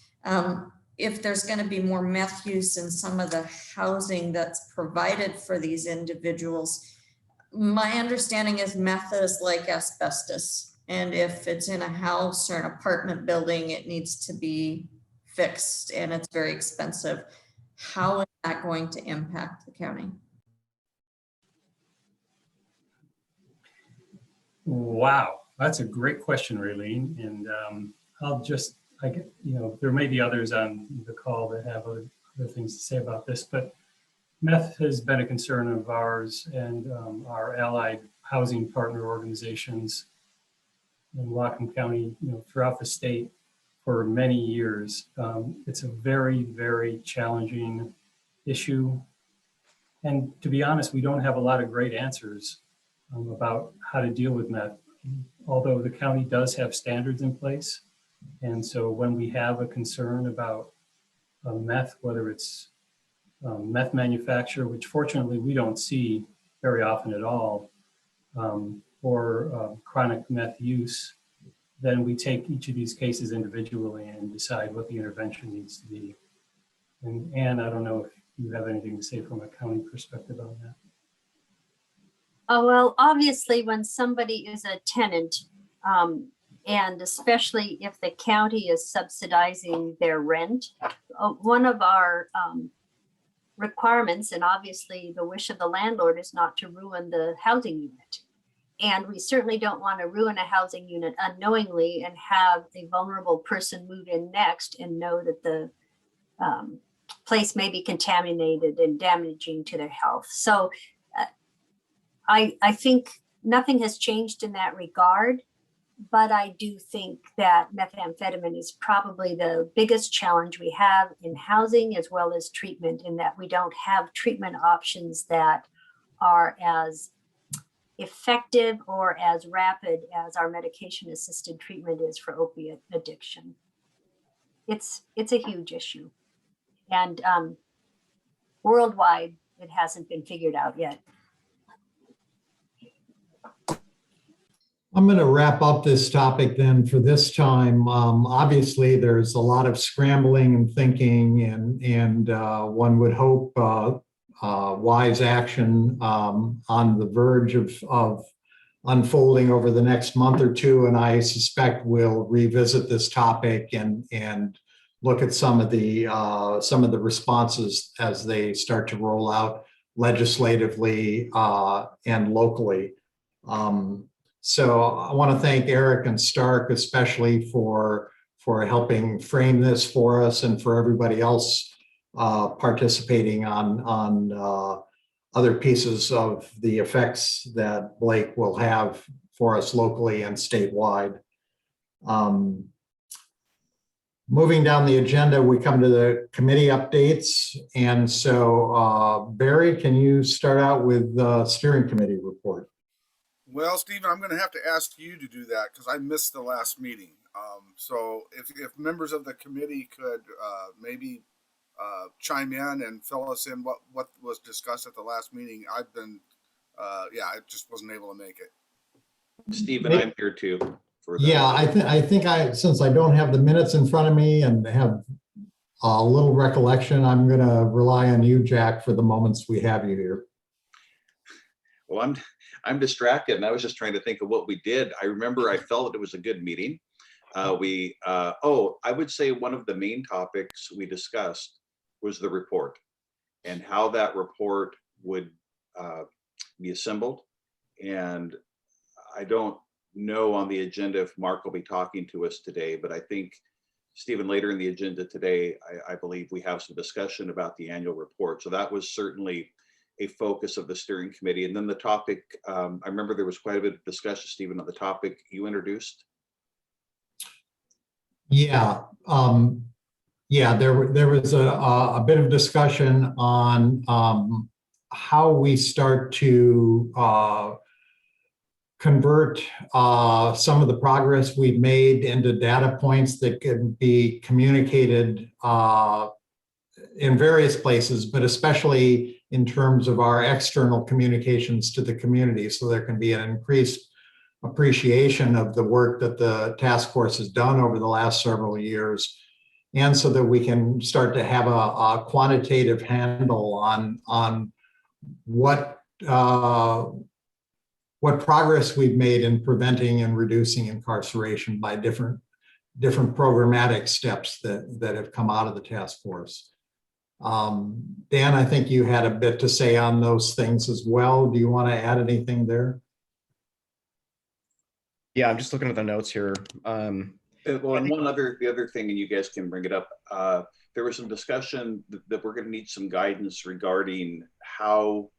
if there's going to be more meth use in some of the housing that's provided for these individuals, my understanding is meth is like asbestos. And if it's in a house or an apartment building, it needs to be fixed, and it's very expensive. How is that going to impact the county? Wow, that's a great question, Raylene. And there may be others on the call that have other things to say about this, but meth has been a concern of ours and our allied housing partner organizations in Whatcom County, throughout the state for many years. It's a very, very challenging issue. And to be honest, we don't have a lot of great answers about how to deal with meth, although the county does have standards in place. And so when we have a concern about meth, whether it's meth manufacture, which fortunately we don't see very often at all, or chronic meth use, then we take each of these cases individually and decide what the intervention needs to be. And Anne, I don't know if you have anything to say from a county perspective on that. Well, obviously, when somebody is a tenant, and especially if the county is subsidizing their rent, one of our requirements, and obviously the wish of the landlord, is not to ruin the housing unit. And we certainly don't want to ruin a housing unit unknowingly and have a vulnerable person move in next and know that the place may be contaminated and damaging to their health. So I think nothing has changed in that regard, but I do think that methamphetamine is probably the biggest challenge we have in housing as well as treatment, in that we don't have treatment options that are as effective or as rapid as our medication-assisted treatment is for opiate addiction. It's a huge issue. And worldwide, it hasn't been figured out yet. I'm going to wrap up this topic then for this time. Obviously, there's a lot of scrambling and thinking, and one would hope wise action on the verge of unfolding over the next month or two, and I suspect we'll revisit this topic and look at some of the responses as they start to roll out legislatively and locally. So I want to thank Eric and Stark especially for helping frame this for us, and for everybody else participating on other pieces of the effects that Blake will have for us locally and statewide. Moving down the agenda, we come to the committee updates. And so Barry, can you start out with the steering committee report? Well, Stephen, I'm going to have to ask you to do that because I missed the last meeting. So if members of the committee could maybe chime in and fill us in what was discussed at the last meeting. I've been, I just wasn't able to make it. Stephen, I'm here too. Yeah, I think since I don't have the minutes in front of me and have a little recollection, I'm going to rely on you, Jack, for the moments we have you here. Well, I'm distracted, and I was just trying to think of what we did. I remember I felt it was a good meeting. I would say one of the main topics we discussed was the report and how that report would be assembled. And I don't know on the agenda if Mark will be talking to us today, but I think, Stephen, later in the agenda today, I believe we have some discussion about the annual report. So that was certainly a focus of the steering committee. And then the topic, I remember there was quite a bit of discussion, Stephen, on the topic you introduced. Yeah, there was a bit of discussion on how we start to convert some of the progress we've made into data points that can be communicated in various places, but especially in terms of our external communications to the community, so there can be an increased appreciation of the work that the task force has done over the last several years, and so that we can start to have a quantitative handle on what progress we've made in preventing and reducing incarceration by different programmatic steps that have come out of the task force. Dan, I think you had a bit to say on those things as well. Do you want to add anything there? Yeah, I'm just looking at the notes here. Well, and the other thing, and you guys can bring it up, there was some discussion that we're going to need some guidance regarding how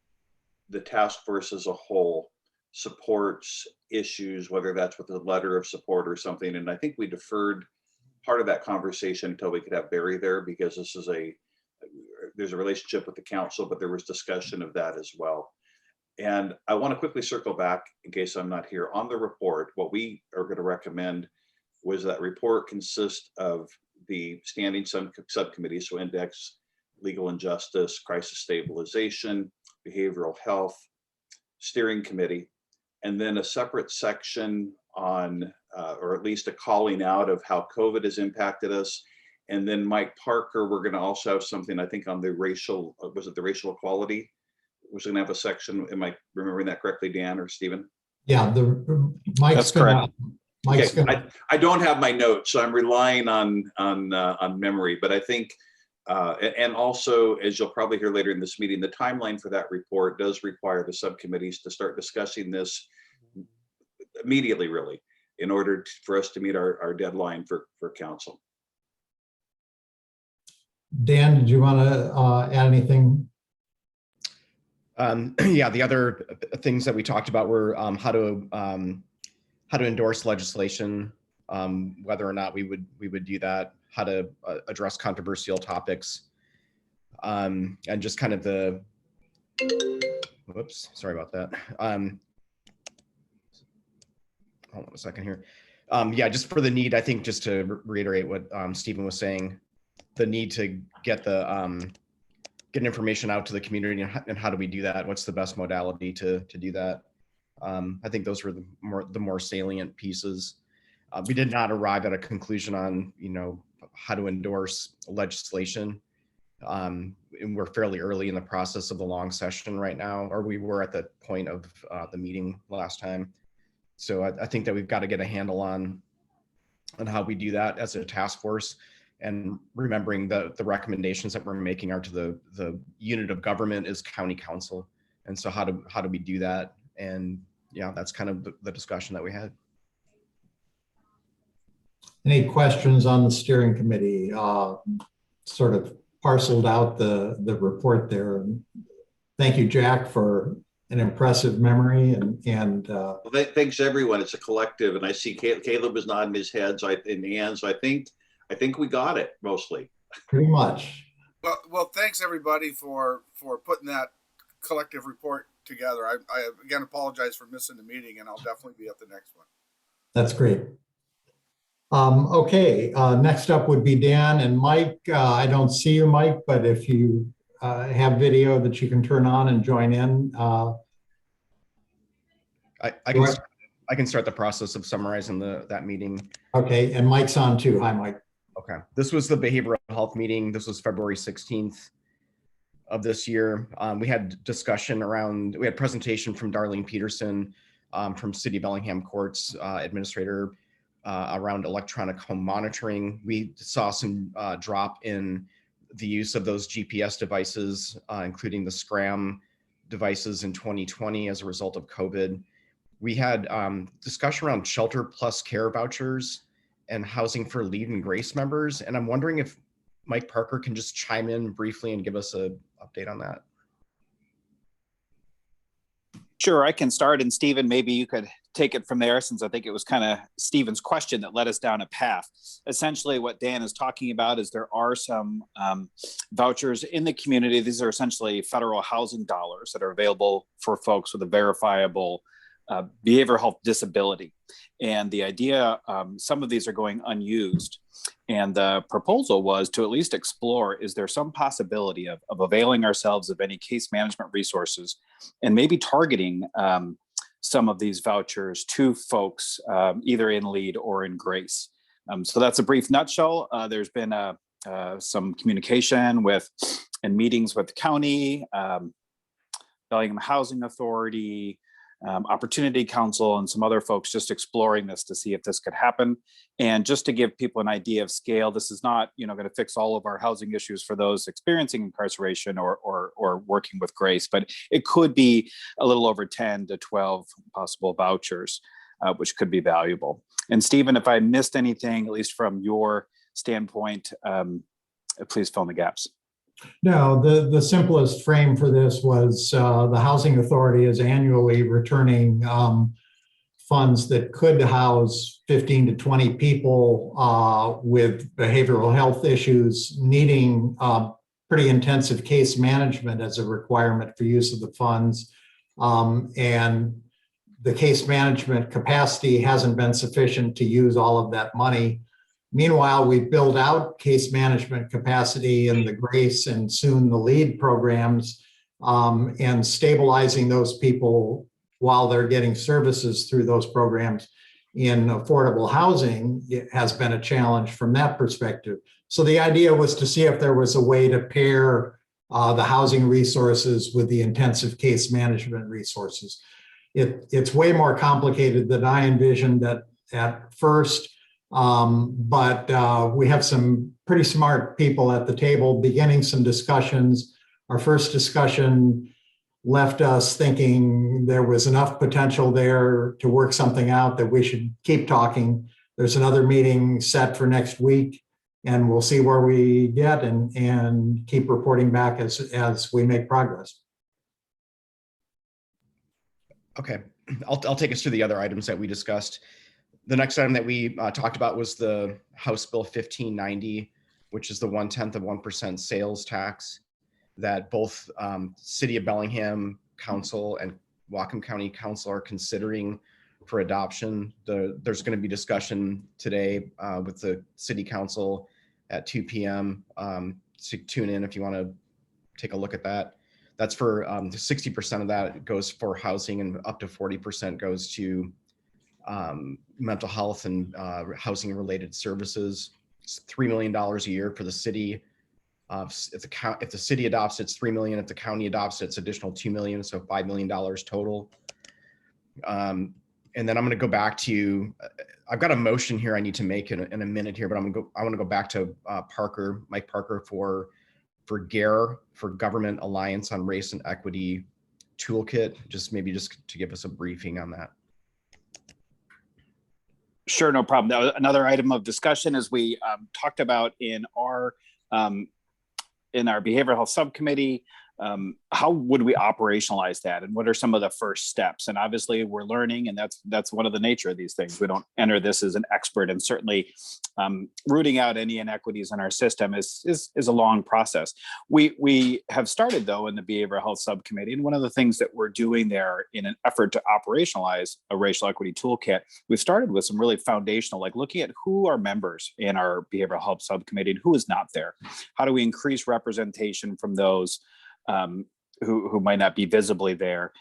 the task force as a whole supports issues, whether that's with a letter of support or something. And I think we deferred part of that conversation until we could have Barry there, because there's a relationship with the council, but there was discussion of that as well. And I want to quickly circle back in case I'm not here. On the report, what we are going to recommend was that report consists of the standing subcommittees, so index, legal and justice, crisis stabilization, behavioral health, steering committee, and then a separate section on, or at least a calling out of how COVID has impacted us. And then Mike Parker, we're going to also have something, I think, on the racial, was it the racial equality? We're going to have a section. Am I remembering that correctly, Dan or Stephen? Yeah, Mike's correct. I don't have my notes, so I'm relying on memory. But I think, and also, as you'll probably hear later in this meeting, the timeline for that report does require the subcommittees to start discussing this immediately, really, in order for us to meet our deadline for council. Dan, did you want to add anything? Yeah, the other things that we talked about were how to endorse legislation, whether or not we would do that, how to address controversial topics, and just kind of the, whoops, sorry about that. Hold on a second here. Yeah, just for the need, I think, just to reiterate what Stephen was saying, the need to get information out to the community, and how do we do that? What's the best modality to do that? I think those were the more salient pieces. We did not arrive at a conclusion on, how to endorse legislation. And we're fairly early in the process of the long session right now, or we were at the point of the meeting last time. So I think that we've got to get a handle on how we do that as a task force, and remembering the recommendations that we're making are to the unit of government is county council. And so how do we do that? And yeah, that's kind of the discussion that we had. Any questions on the steering committee? Sort of parceled out the report there. Thank you, Jack, for an impressive memory, and Well, thanks everyone. It's a collective, and I see Caleb is nodding his head, so and Ann, so I think we got it mostly. pretty much. Well, thanks everybody for putting that collective report together. I again apologize for missing the meeting, and I'll definitely be at the next one. That's great. Okay, next up would be Dan and Mike. I don't see you, Mike, but if you have video that you can turn on and join in. I can start the process of summarizing that meeting. Okay, and Mike's on too. Hi, Mike. Okay, this was the behavioral health meeting. This was February 16th of this year. We had discussion around, we had presentation from Darlene Peterson from City of Bellingham Courts Administrator around electronic home monitoring. We saw some drop in the use of those GPS devices, including the Scram devices in 2020 as a result of COVID. We had discussion around shelter plus care vouchers and housing for leave and grace members. And I'm wondering if Mike Parker can just chime in briefly and give us an update on that. Sure, I can start, and Stephen, maybe you could take it from there, since I think it was kind of Stephen's question that led us down a path. Essentially, what Dan is talking about is there are some vouchers in the community. These are essentially federal housing dollars that are available for folks with a verifiable behavioral health disability. And the idea, some of these are going unused. And the proposal was to at least explore, is there some possibility of availing ourselves of any case management resources and maybe targeting some of these vouchers to folks either in lead or in grace. So that's a brief nutshell. There's been some communication and meetings with the county, Bellingham Housing Authority, Opportunity Council, and some other folks just exploring this to see if this could happen. And just to give people an idea of scale, this is not, going to fix all of our housing issues for those experiencing incarceration or working with grace, but it could be a little over 10 to 12 possible vouchers, which could be valuable. And Stephen, if I missed anything, at least from your standpoint, please fill in the gaps. No, the simplest frame for this was the Housing Authority is annually returning funds that could house 15 to 20 people with behavioral health issues needing pretty intensive case management as a requirement for use of the funds. And the case management capacity hasn't been sufficient to use all of that money. Meanwhile, we build out case management capacity in the GRACE and soon the LEAD programs, and stabilizing those people while they're getting services through those programs in affordable housing has been a challenge from that perspective. So the idea was to see if there was a way to pair the housing resources with the intensive case management resources. It's way more complicated than I envisioned at first. But we have some pretty smart people at the table beginning some discussions. Our first discussion left us thinking there was enough potential there to work something out that we should keep talking. There's another meeting set for next week, and we'll see where we get and keep reporting back as we make progress. Okay, I'll take us through the other items that we discussed. The next item that we talked about was the House Bill 1590, which is the 1/10% sales tax that both City of Bellingham Council and Whatcom County Council are considering for adoption. There's going to be discussion today with the City Council at 2 p.m. So tune in if you want to take a look at that. That's for 60% of that goes for housing, and up to 40% goes to mental health and housing related services. It's $3 million a year for the city. If the city adopts, it's $3 million. If the county adopts, it's additional $2 million, so $5 million total. And then I'm going to go back to, I've got a motion here I need to make in a minute here, but I want to go back to Mike Parker for GARE, for Government Alliance on Race and Equity Toolkit, just to give us a briefing on that. Sure, no problem. That was another item of discussion as we talked about in our behavioral health subcommittee. How would we operationalize that, and what are some of the first steps? And obviously we're learning, and that's one of the nature of these things. We don't enter this as an expert, and certainly rooting out any inequities in our system is a long process. We have started though in the behavioral health subcommittee, and one of the things that we're doing there in an effort to operationalize a racial equity toolkit, we've started with some really foundational, like looking at who are members in our behavioral health subcommittee and who is not there. How do we increase representation from those who might not be visibly there?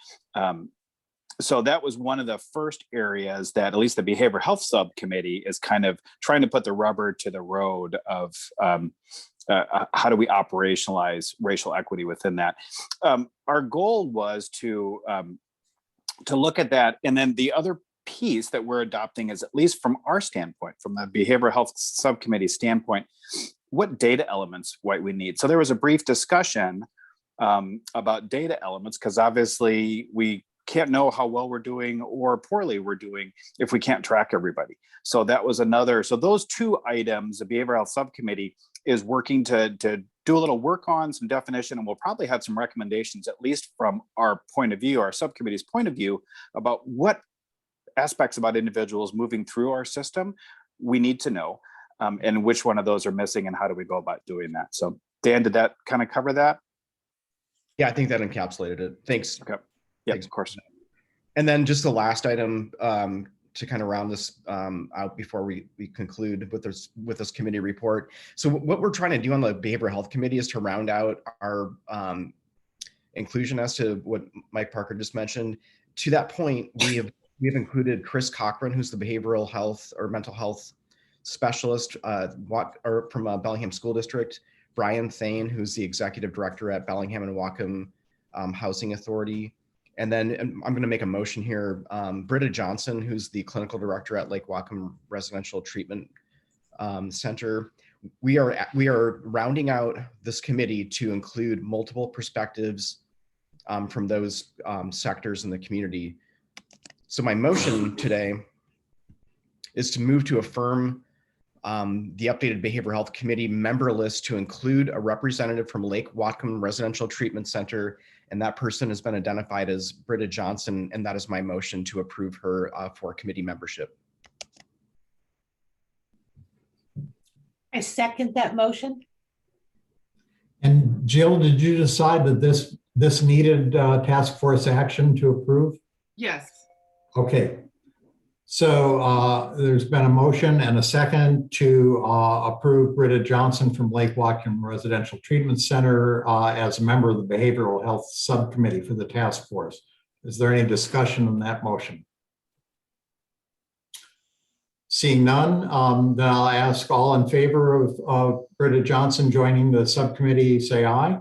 So that was one of the first areas that at least the behavioral health subcommittee is kind of trying to put the rubber to the road of how do we operationalize racial equity within that. Our goal was to look at that, and then the other piece that we're adopting is, at least from our standpoint, from the behavioral health subcommittee standpoint, what data elements might we need. So there was a brief discussion about data elements, because obviously we can't know how well we're doing or poorly we're doing if we can't track everybody. So that was another. So those two items, the behavioral health subcommittee is working to do a little work on some definition, and we'll probably have some recommendations, at least from our point of view, our subcommittee's point of view, about what aspects about individuals moving through our system we need to know, and which one of those are missing, and how do we go about doing that. So Dan, did that kind of cover that? Yeah, I think that encapsulated it. Thanks. Okay. Yeah, Thanks. of course. And then just the last item to kind of round this out before we conclude with this committee report. So what we're trying to do on the Behavioral Health Committee is to round out our inclusion as to what Mike Parker just mentioned. To that point, we have included Chris Cochran, who's the behavioral health or mental health specialist from Bellingham School District, Brian Thane, who's the executive director at Bellingham and Whatcom Housing Authority. And then I'm going to make a motion here. Britta Johnson, who's the clinical director at Lake Whatcom Residential Treatment Center. We are rounding out this committee to include multiple perspectives from those sectors in the community. So my motion today is to move to affirm the updated Behavioral Health Committee member list to include a representative from Lake Whatcom Residential Treatment Center, and that person has been identified as Britta Johnson, and that is my motion to approve her for committee membership. I second that motion. And Jill, did you decide that this needed task force action to approve? Yes. Okay. So there's been a motion and a second to approve Britta Johnson from Lake Whatcom Residential Treatment Center as a member of the Behavioral Health Subcommittee for the task force. Is there any discussion on that motion? Seeing none, then I'll ask all in favor of Britta Johnson joining the subcommittee, say aye.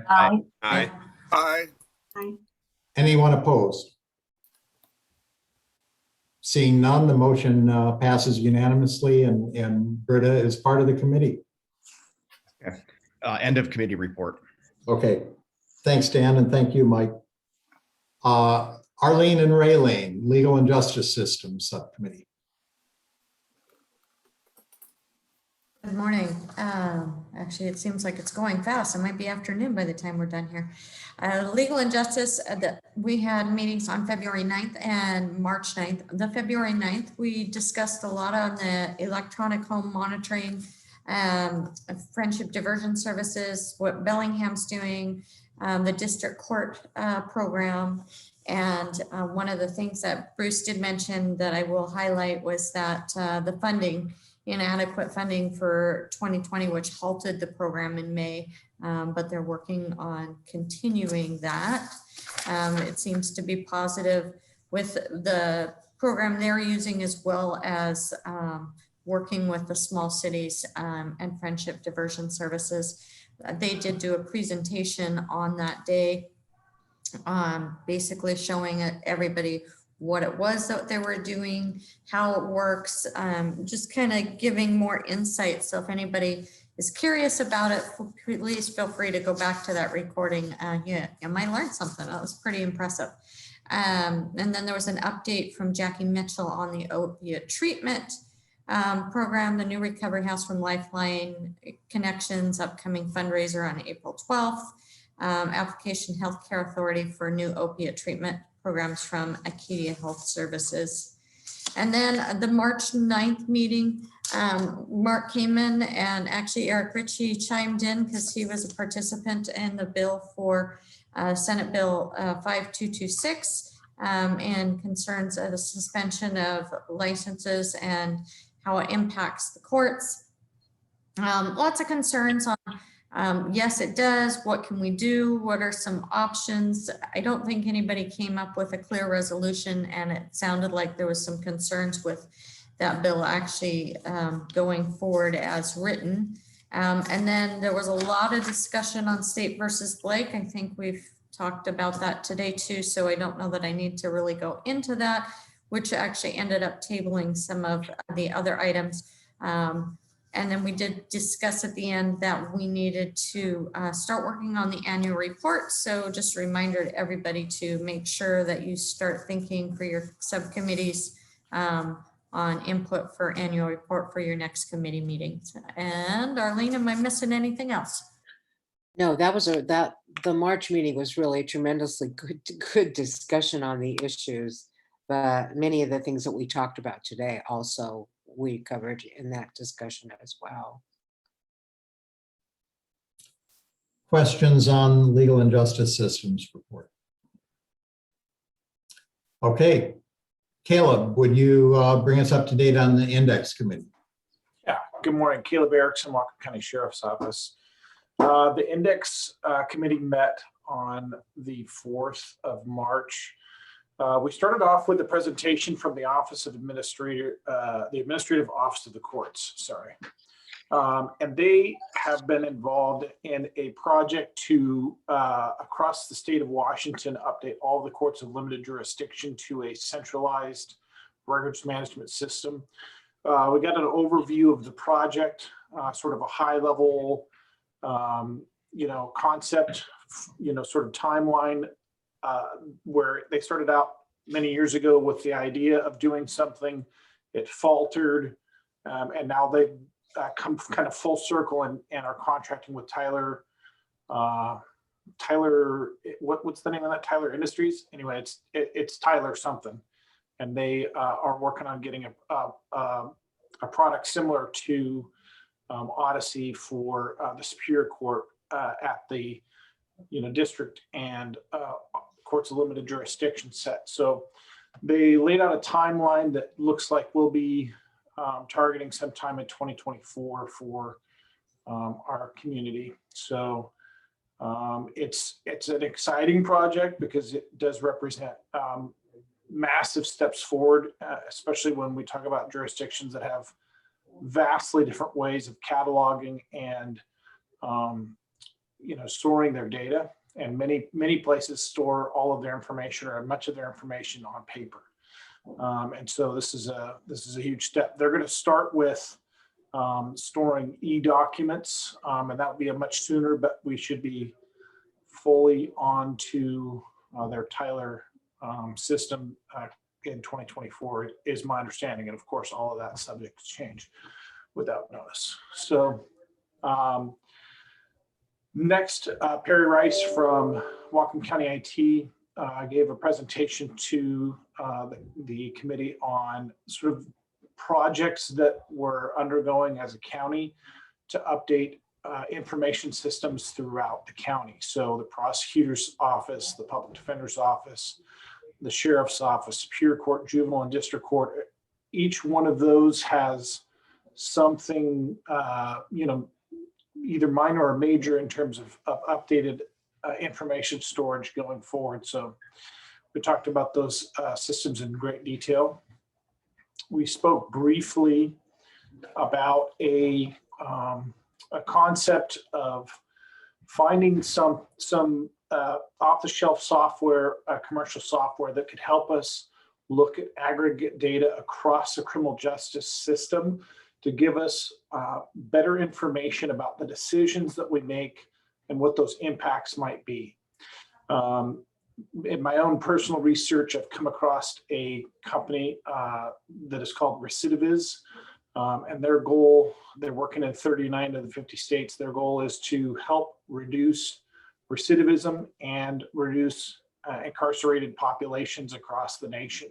Aye. Aye. Aye. Anyone opposed? Seeing none, the motion passes unanimously, and Britta is part of the committee. Okay. End of committee report. Okay. Thanks, Dan, and thank you, Mike. Arlene and Raylene, Legal and Justice Systems Subcommittee. Good morning. Actually, it seems like it's going fast. It might be afternoon by the time we're done here. Legal and Justice, we had meetings on February 9th and March 9th. The February 9th, we discussed a lot on the electronic home monitoring, friendship diversion services, what Bellingham's doing, the district court program. And one of the things that Bruce did mention that I will highlight was that the funding, inadequate funding for 2020, which halted the program in May, but they're working on continuing that. It seems to be positive with the program they're using, as well as working with the small cities and friendship diversion services. They did do a presentation on that day, basically showing everybody what it was that they were doing, how it works, just kind of giving more insight. So if anybody is curious about it, please feel free to go back to that recording. Yeah, you might learn something. That was pretty impressive. And then there was an update from Jackie Mitchell on the opiate treatment program, the new recovery house from Lifeline Connections, upcoming fundraiser on April 12th, application Healthcare Authority for new opiate treatment programs from Acadia Health Services. And then the March 9th meeting, Mark came in, and actually Eric Ritchie chimed in because he was a participant in the bill for Senate Bill 5226 and concerns of the suspension of licenses and how it impacts the courts. Lots of concerns on, yes, it does. What can we do? What are some options? I don't think anybody came up with a clear resolution, and it sounded like there was some concerns with that bill actually going forward as written. And then there was a lot of discussion on State versus Blake. I think we've talked about that today too, so I don't know that I need to really go into that, which actually ended up tabling some of the other items. And then we did discuss at the end that we needed to start working on the annual report. So just a reminder to everybody to make sure that you start thinking for your subcommittees on input for annual report for your next committee meetings. And Arlene, am I missing anything else? No, that was the March meeting was really a tremendously good discussion on the issues, but many of the things that we talked about today also we covered in that discussion as well. Questions on legal and justice systems report? Okay, Caleb, would you bring us up to date on the index committee? Yeah, good morning. Caleb Erickson, Walker County Sheriff's Office. The index committee met on the 4th of March. We started off with a presentation from the Office of Administrator, the Administrative Office of the Courts, sorry. And they have been involved in a project to, across the state of Washington, update all the courts of limited jurisdiction to a centralized records management system. We got an overview of the project, sort of a high level, concept, sort of timeline, where they started out many years ago with the idea of doing something. It faltered, and now they've come kind of full circle and are contracting with Tyler, what's the name of that? Tyler Industries? Anyway, it's Tyler something. And they are working on getting a product similar to Odyssey for the Superior Court at the district and courts of limited jurisdiction set. So they laid out a timeline that looks like we'll be targeting sometime in 2024 for our community. So it's an exciting project because it does represent massive steps forward, especially when we talk about jurisdictions that have vastly different ways of cataloging and storing their data. And many places store all of their information or much of their information on paper. And so this is a huge step. They're going to start with storing e-documents, and that will be a much sooner, but we should be fully on to their Tyler system in 2024 is my understanding. And of course, all of that subject to change without notice. So next, Perry Rice from Whatcom County IT gave a presentation to the committee on sort of projects that we're undergoing as a county to update information systems throughout the county. So the prosecutor's office, the public defender's office, the sheriff's office, Superior Court, juvenile and district court, each one of those has something, either minor or major in terms of updated information storage going forward. So we talked about those systems in great detail. We spoke briefly about a concept of finding some off-the-shelf software, commercial software that could help us look at aggregate data across the criminal justice system to give us better information about the decisions that we make and what those impacts might be. In my own personal research, I've come across a company that is called Recidiviz, and their goal, they're working in 39 of the 50 states. Their goal is to help reduce recidivism and reduce incarcerated populations across the nation.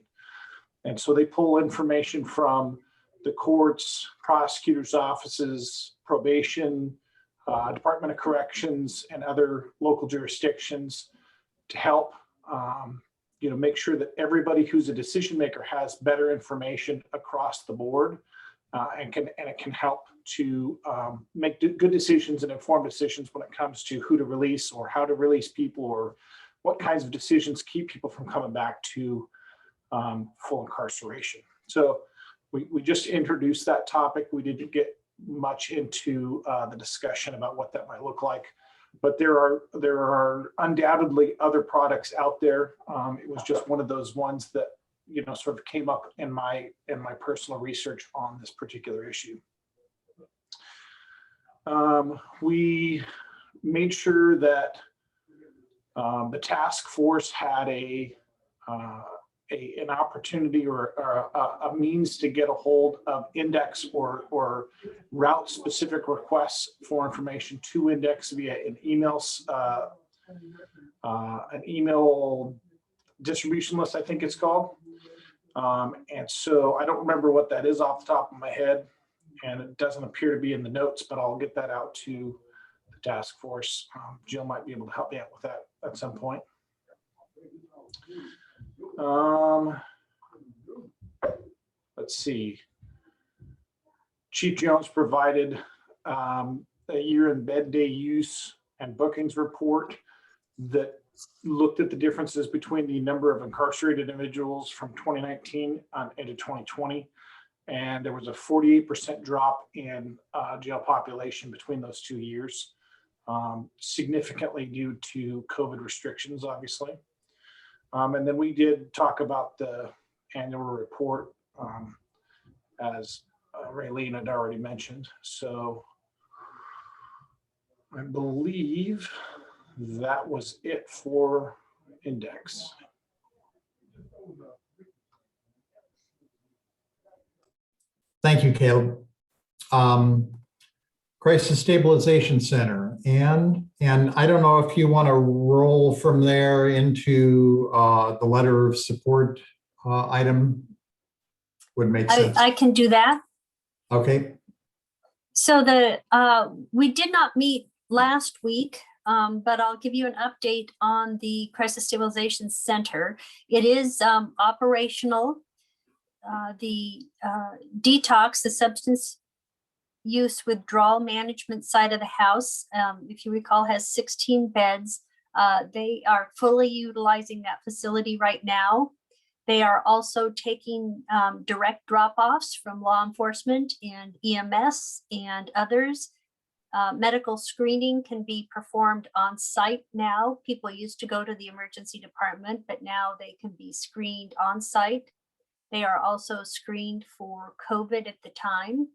And so they pull information from the courts, prosecutors' offices, probation, Department of Corrections, and other local jurisdictions to help make sure that everybody who's a decision maker has better information across the board, and it can help to make good decisions and informed decisions when it comes to who to release or how to release people, or what kinds of decisions keep people from coming back to full incarceration. So we just introduced that topic. We didn't get much into the discussion about what that might look like, but there are undoubtedly other products out there. It was just one of those ones that sort of came up in my personal research on this particular issue. We made sure that the task force had an opportunity or a means to get a hold of index or route specific requests for information to index via an email distribution list, I think it's called. And so I don't remember what that is off the top of my head, and it doesn't appear to be in the notes, but I'll get that out to the task force. Jill might be able to help me out with that at some point. Let's see. Chief Jones provided a year in bed day use and bookings report that looked at the differences between the number of incarcerated individuals from 2019 into 2020. And there was a 48% drop in jail population between those 2 years, significantly due to COVID restrictions, obviously. And then we did talk about the annual report, as Raylene had already mentioned. So I believe that was it for index. Thank you, Caleb. Crisis Stabilization Center, and I don't know if you want to roll from there into the letter of support item. Would make sense. I can do that. Okay. So we did not meet last week, but I'll give you an update on the Crisis Stabilization Center. It is operational. The detox, the substance use withdrawal management side of the house, if you recall, has 16 beds. They are fully utilizing that facility right now. They are also taking direct drop-offs from law enforcement and EMS and others. Medical screening can be performed on site now. People used to go to the emergency department, but now they can be screened on site. They are also screened for COVID at the time.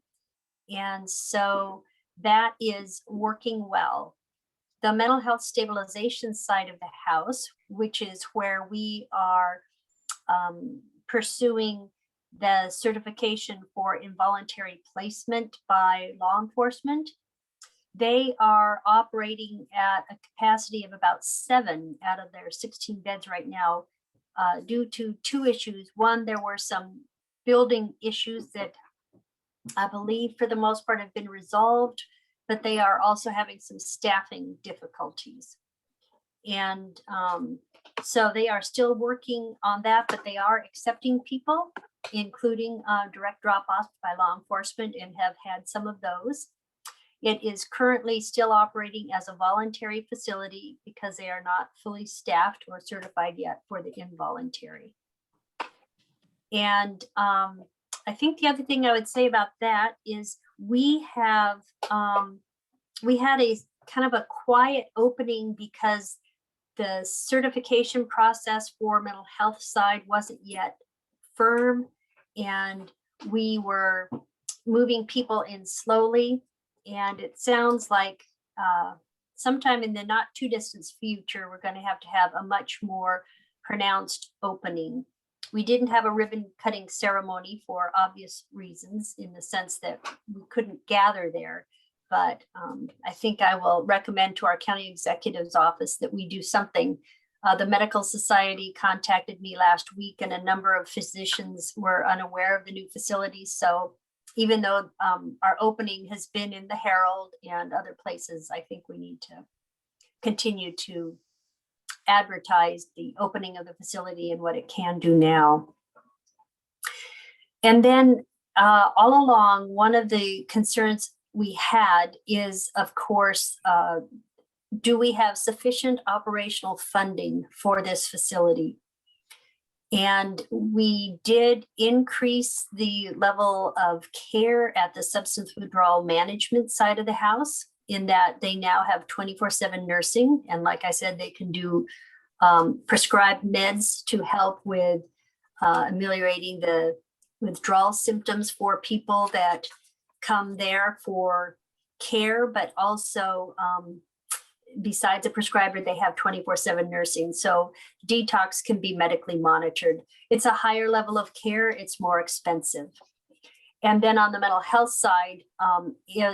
And so that is working well. The mental health stabilization side of the house, which is where we are pursuing the certification for involuntary placement by law enforcement, they are operating at a capacity of about 7 out of their 16 beds right now, due to 2 issues. One, there were some building issues that I believe for the most part have been resolved, but they are also having some staffing difficulties. And so they are still working on that, but they are accepting people, including direct drop-offs by law enforcement, and have had some of those. It is currently still operating as a voluntary facility because they are not fully staffed or certified yet for the involuntary. And I think the other thing I would say about that is we had a kind of a quiet opening because the certification process for mental health side wasn't yet firm, and we were moving people in slowly. And it sounds like sometime in the not too distant future, we're going to have a much more pronounced opening. We didn't have a ribbon cutting ceremony for obvious reasons, in the sense that we couldn't gather there. But I think I will recommend to our county executive's office that we do something. The Medical Society contacted me last week, and a number of physicians were unaware of the new facilities. So even though our opening has been in the Herald and other places, I think we need to continue to advertise the opening of the facility and what it can do now. And then all along, one of the concerns we had is, of course, do we have sufficient operational funding for this facility? And we did increase the level of care at the substance withdrawal management side of the house, in that they now have 24/7 nursing. And like I said, they can do prescribed meds to help with ameliorating the withdrawal symptoms for people that come there for care, but also besides a prescriber, they have 24/7 nursing. So detox can be medically monitored. It's a higher level of care. It's more expensive. And then on the mental health side,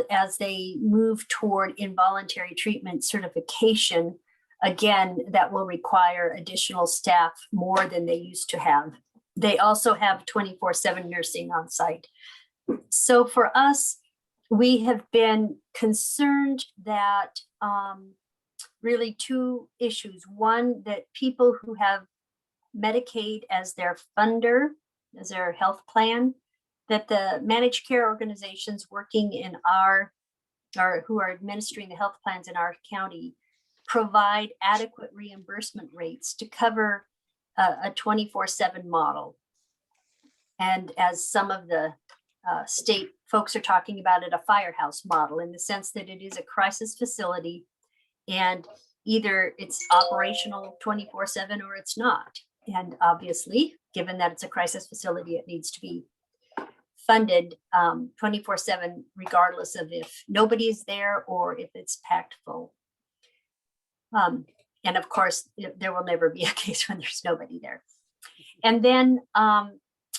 as they move toward involuntary treatment certification, again, that will require additional staff, more than they used to have. They also have 24/7 nursing on site. So for us, we have been concerned that really two issues. One, that people who have Medicaid as their funder, as their health plan, that the managed care organizations working in or who are administering the health plans in our county provide adequate reimbursement rates to cover a 24/7 model. And as some of the state folks are talking about it, a firehouse model, in the sense that it is a crisis facility, and either it's operational 24/7 or it's not. And obviously, given that it's a crisis facility, it needs to be funded 24/7, regardless of if nobody is there or if it's packed full. And of course, there will never be a case when there's nobody there. And then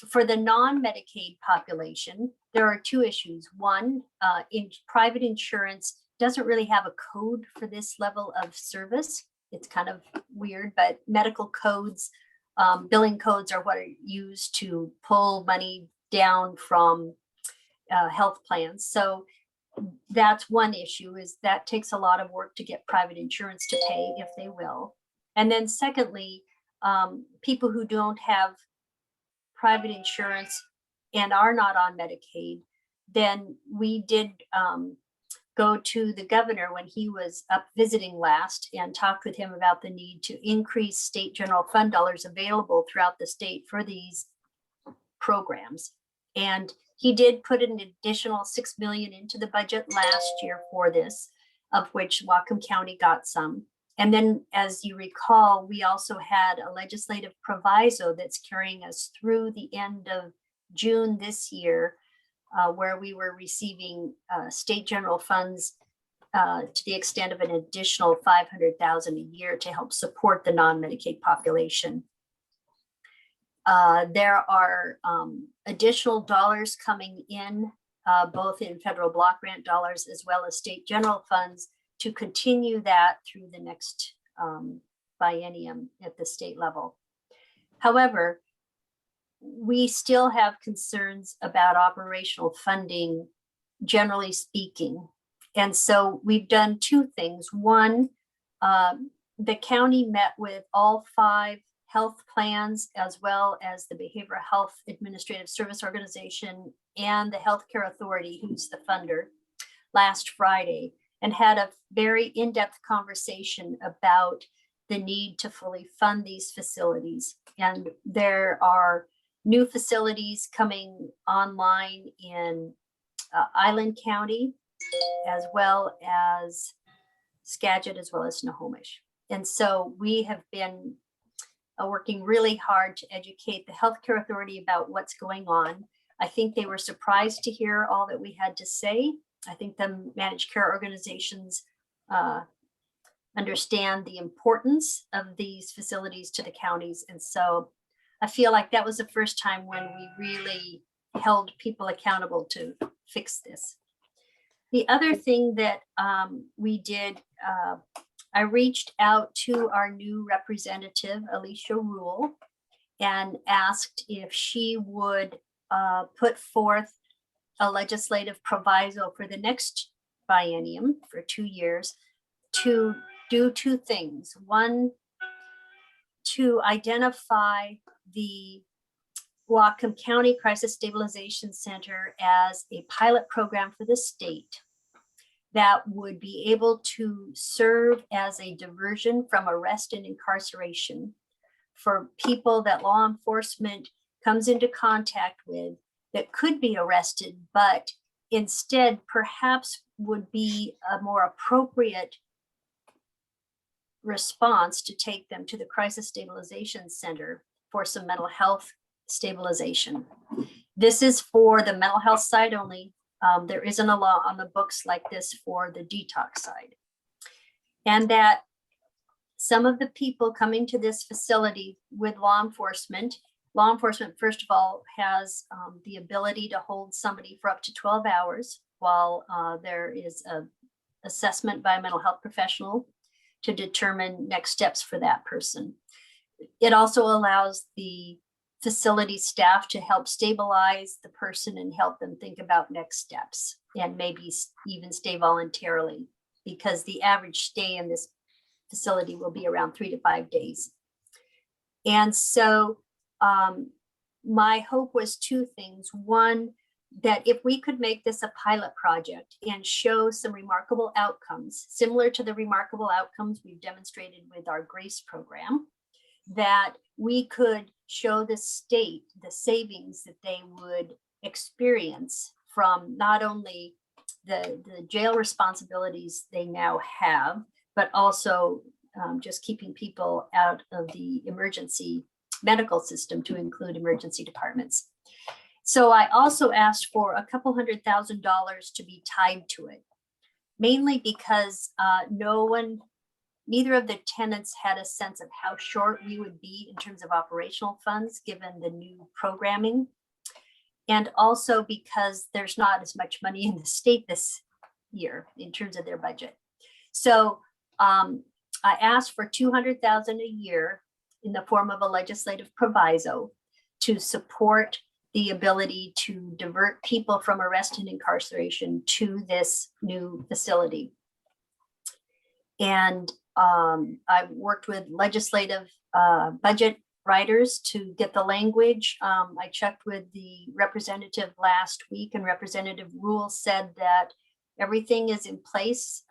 for the non-Medicaid population, there are two issues. One, in private insurance doesn't really have a code for this level of service. It's kind of weird, but medical codes, billing codes are what are used to pull money down from health plans. So that's one issue, is that takes a lot of work to get private insurance to pay, if they will. And then secondly, people who don't have private insurance and are not on Medicaid, then we did go to the governor when he was up visiting last and talked with him about the need to increase state general fund dollars available throughout the state for these programs. And he did put an additional $6 million into the budget last year for this, of which Whatcom County got some. And then, as you recall, we also had a legislative proviso that's carrying us through the end of June this year, where we were receiving state general funds to the extent of an additional $500,000 a year to help support the non-Medicaid population. There are additional dollars coming in, both in federal block grant dollars as well as state general funds, to continue that through the next biennium at the state level. However, we still have concerns about operational funding, generally speaking. And so we've done two things. One, the county met with all 5 health plans, as well as the Behavioral Health Administrative Service Organization and the Healthcare Authority, who's the funder, last Friday, and had a very in-depth conversation about the need to fully fund these facilities. And there are new facilities coming online in Island County, as well as Skagit, as well as Snohomish. And so we have been working really hard to educate the healthcare authority about what's going on. I think they were surprised to hear all that we had to say. I think the managed care organizations understand the importance of these facilities to the counties. And so I feel like that was the first time when we really held people accountable to fix this. The other thing that we did, I reached out to our new representative, Alicia Rule, and asked if she would put forth a legislative proviso for the next biennium for 2 years to do two things. One, to identify the Whatcom County Crisis Stabilization Center as a pilot program for the state that would be able to serve as a diversion from arrest and incarceration for people that law enforcement comes into contact with that could be arrested, but instead perhaps would be a more appropriate response to take them to the Crisis Stabilization Center for some mental health stabilization. This is for the mental health side only. There isn't a law on the books like this for the detox side. And that some of the people coming to this facility with law enforcement, first of all, has the ability to hold somebody for up to 12 hours while there is an assessment by a mental health professional to determine next steps for that person. It also allows the facility staff to help stabilize the person and help them think about next steps and maybe even stay voluntarily, because the average stay in this facility will be around 3 to 5 days. And so my hope was two things. One, that if we could make this a pilot project and show some remarkable outcomes, similar to the remarkable outcomes we've demonstrated with our GRACE program, that we could show the state the savings that they would experience from not only the jail responsibilities they now have, but also just keeping people out of the emergency medical system, to include emergency departments. So I also asked for a couple $100,000 to be tied to it, mainly because neither of the tenants had a sense of how short we would be in terms of operational funds given the new programming. And also because there's not as much money in the state this year in terms of their budget. So I asked for $200,000 a year in the form of a legislative proviso to support the ability to divert people from arrest and incarceration to this new facility. And I worked with legislative budget writers to get the language. I checked with the representative last week, and Representative Rule said that everything is in place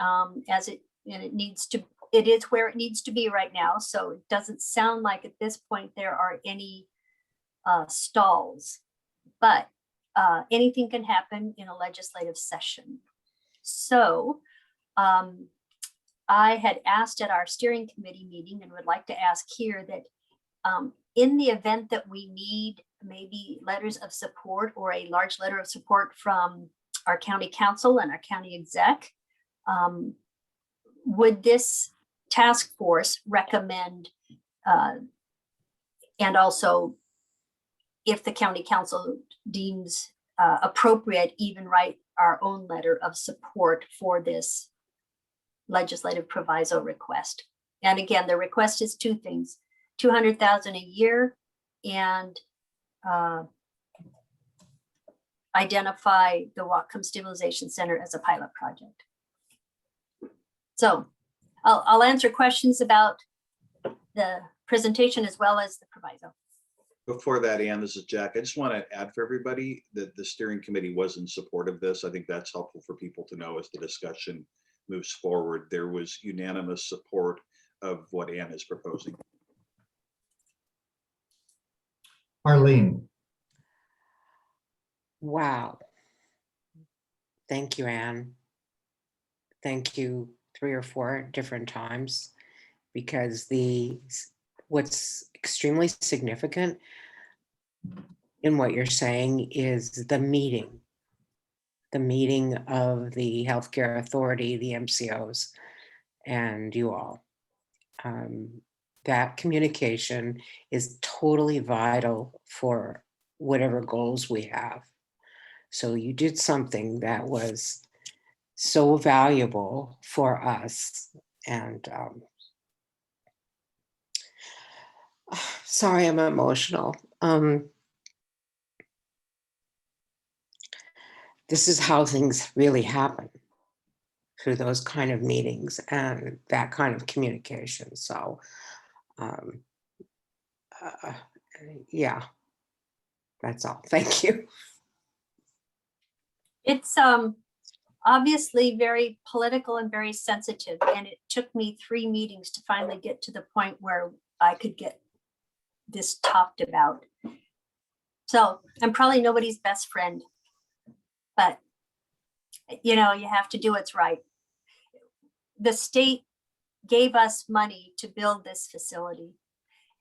it is where it needs to be right now. So it doesn't sound like at this point there are any stalls, but anything can happen in a legislative session. So I had asked at our steering committee meeting, and would like to ask here, that in the event that we need maybe letters of support or a large letter of support from our county council and our county exec, would this task force recommend, and also if the county council deems appropriate, even write our own letter of support for this legislative proviso request. And again, the request is two things: $200,000 a year, and identify the Whatcom Stabilization Center as a pilot project. So I'll answer questions about the presentation as well as the proviso. Before that, Ann, this is Jack. I just want to add for everybody that the steering committee was in support of this. I think that's helpful for people to know as the discussion moves forward. There was unanimous support of what Ann is proposing. Arlene. Wow. Thank you, Anne. Thank you 3 or 4 different times, because the what's extremely significant in what you're saying is the meeting of the healthcare authority, the MCOs, and you all. That communication is totally vital for whatever goals we have. So you did something that was so valuable for us. And sorry, I'm emotional. This is how things really happen, through those kind of meetings and that kind of communication. So yeah, that's all. Thank you. It's obviously very political and very sensitive, and it took me 3 meetings to finally get to the point where I could get this talked about. So I'm probably nobody's best friend, but you know, you have to do what's right. The state gave us money to build this facility,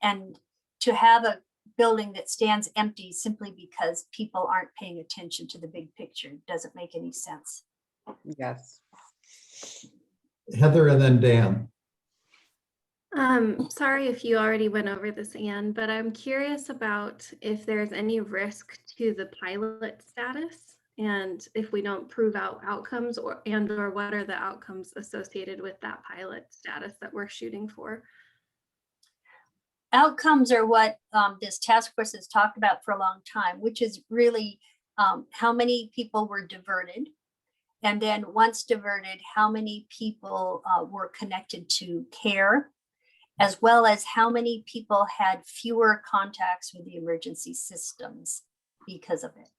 and to have a building that stands empty simply because people aren't paying attention to the big picture doesn't make any sense. Yes. Heather and then Dan. Sorry if you already went over this, Anne, but I'm curious about if there's any risk to the pilot status, and if we don't prove out outcomes, or what are the outcomes associated with that pilot status that we're shooting for? Outcomes are what this task force has talked about for a long time, which is really how many people were diverted. And then once diverted, how many people were connected to care, as well as how many people had fewer contacts with the emergency systems because of it.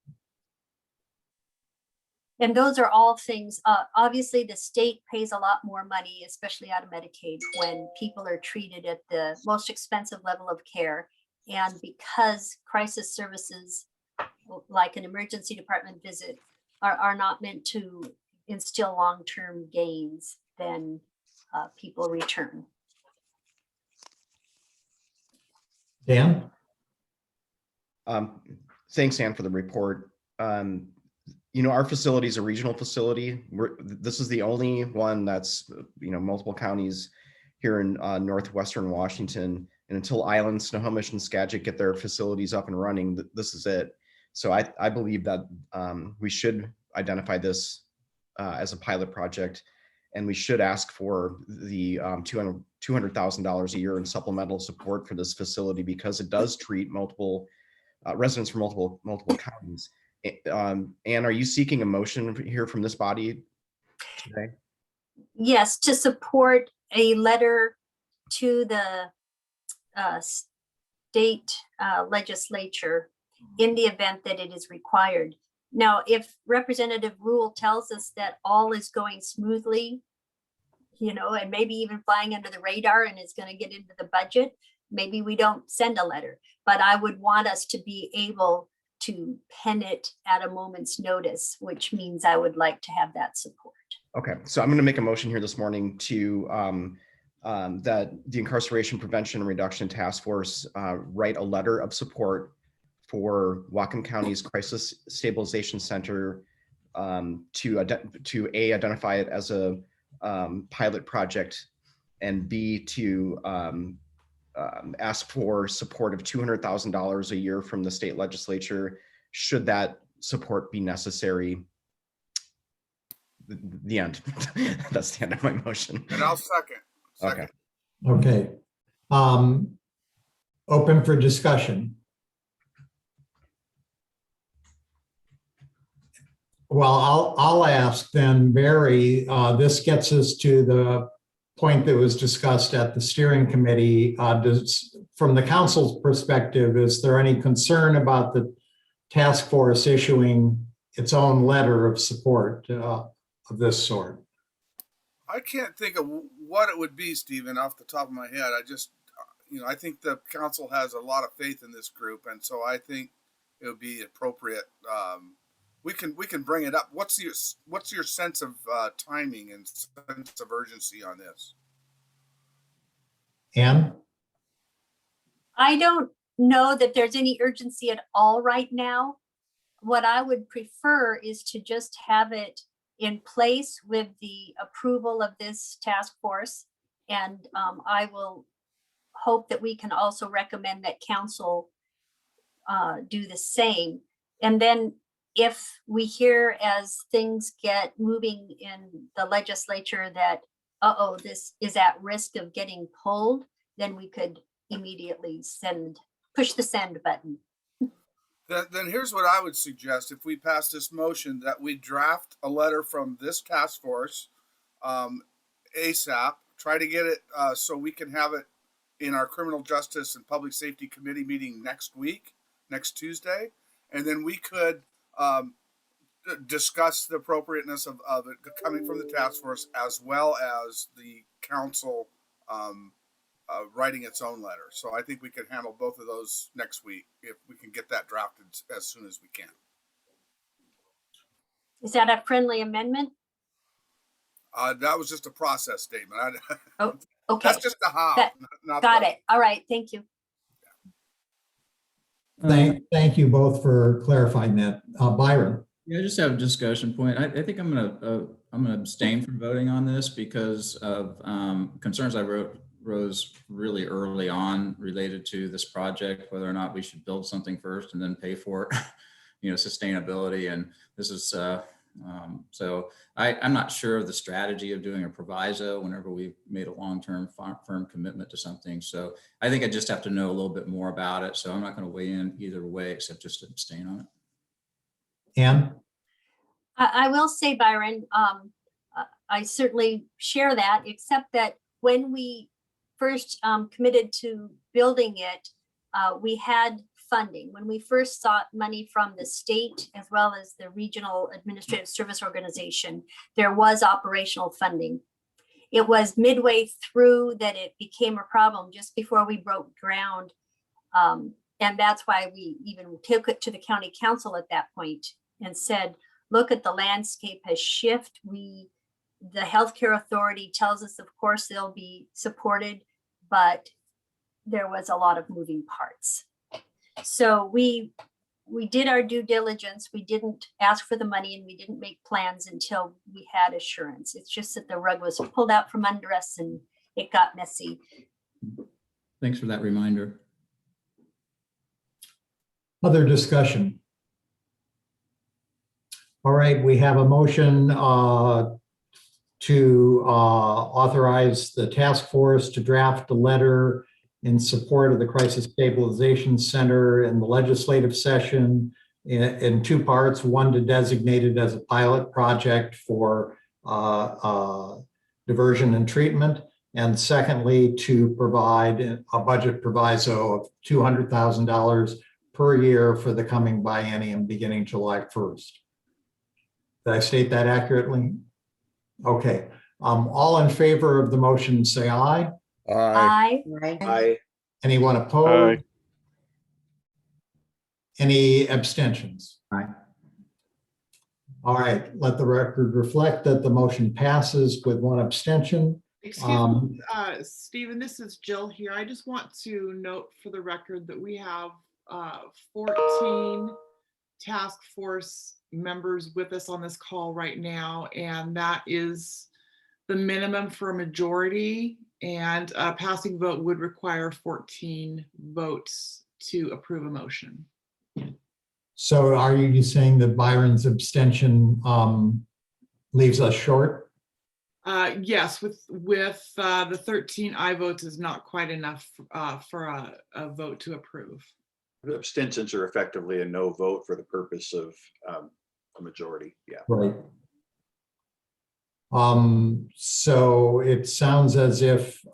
And those are all things, obviously the state pays a lot more money, especially out of Medicaid, when people are treated at the most expensive level of care. And because crisis services, like an emergency department visit, are not meant to instill long-term gains, then people return. Dan? Thanks, Ann, for the report. You know, our facility is a regional facility. This is the only one that's, you know, multiple counties here in northwestern Washington. And until Island, Snohomish, and Skagit get their facilities up and running, this is it. So I believe that we should identify this as a pilot project, and we should ask for the $200,000 a year in supplemental support for this facility, because it does treat multiple residents from multiple counties. Anne, are you seeking a motion here from this body today? Yes, to support a letter to the state legislature in the event that it is required. Now, if Representative Rule tells us that all is going smoothly, you know, and maybe even flying under the radar and is going to get into the budget, maybe we don't send a letter. But I would want us to be able to pen it at a moment's notice, which means I would like to have that support. Okay, so I'm going to make a motion here this morning to that the Incarceration Prevention and Reduction Task Force write a letter of support for Whatcom County's Crisis Stabilization Center to identify it as a pilot project, and B, to ask for support of $200,000 a year from the state legislature, should that support be necessary. The end. That's the end of my motion. And I'll second. Okay. Open for discussion. Well, I'll ask then, Barry, this gets us to the point that was discussed at the steering committee. From the council's perspective, is there any concern about the task force issuing its own letter of support of this sort? I can't think of what it would be, Stephen, off the top of my head. I just, you know, I think the council has a lot of faith in this group, and so I think it would be appropriate. We can bring it up. What's your sense of timing and sense of urgency on this? Anne? I don't know that there's any urgency at all right now. What I would prefer is to just have it in place with the approval of this task force. And I will hope that we can also recommend that council do the same. And then if we hear as things get moving in the legislature that, uh-oh, this is at risk of getting pulled, then we could immediately push the send button. Then here's what I would suggest. If we pass this motion, that we draft a letter from this task force ASAP, try to get it so we can have it in our Criminal Justice and Public Safety Committee meeting next week, next Tuesday. And then we could discuss the appropriateness of it coming from the task force, as well as the council writing its own letter. So I think we could handle both of those next week if we can get that drafted as soon as we can. Is that a friendly amendment? That was just a process statement. Oh, okay. That's just a how. Got it. All right. Thank you. Thank you both for clarifying that. Byron. Yeah, I just have a discussion point. I think I'm gonna abstain from voting on this because of concerns I rose really early on related to this project, whether or not we should build something first and then pay for it, sustainability. And this is, so I'm not sure of the strategy of doing a proviso whenever we've made a long-term firm commitment to something. So I think I just have to know a little bit more about it. So I'm not going to weigh in either way, except just to abstain on it. Ann? I will say, Byron, I certainly share that, except that when we first committed to building it, we had funding. When we first sought money from the state as well as the Regional Administrative Service Organization, there was operational funding. It was midway through that it became a problem, just before we broke ground. And that's why we even took it to the county council at that point and said, look, at the landscape has shifted. The healthcare authority tells us, of course, they'll be supported, but there was a lot of moving parts. So we did our due diligence. We didn't ask for the money and we didn't make plans until we had assurance. It's just that the rug was pulled out from under us and it got messy. Thanks for that reminder. Other discussion? All right, we have a motion to authorize the task force to draft a letter in support of the Crisis Stabilization Center in the legislative session in two parts. One, to designate it as a pilot project for diversion and treatment. And secondly, to provide a budget proviso of $200,000 per year for the coming biennium beginning July 1st. Did I state that accurately? Okay. All in favor of the motion, say aye. Aye. Aye. Anyone opposed? Any abstentions? Aye. All right, let the record reflect that the motion passes with one abstention. Excuse me, Stephen, this is Jill here. I just want to note for the record that we have 14 task force members with us on this call right now, and that is the minimum for a majority, and a passing vote would require 14 votes to approve a motion. So are you saying that Byron's abstention leaves us short? Yes, with the 13 I votes is not quite enough for a vote to approve. Abstentions are effectively a no vote for the purpose of a majority. Yeah. Right. So it sounds as if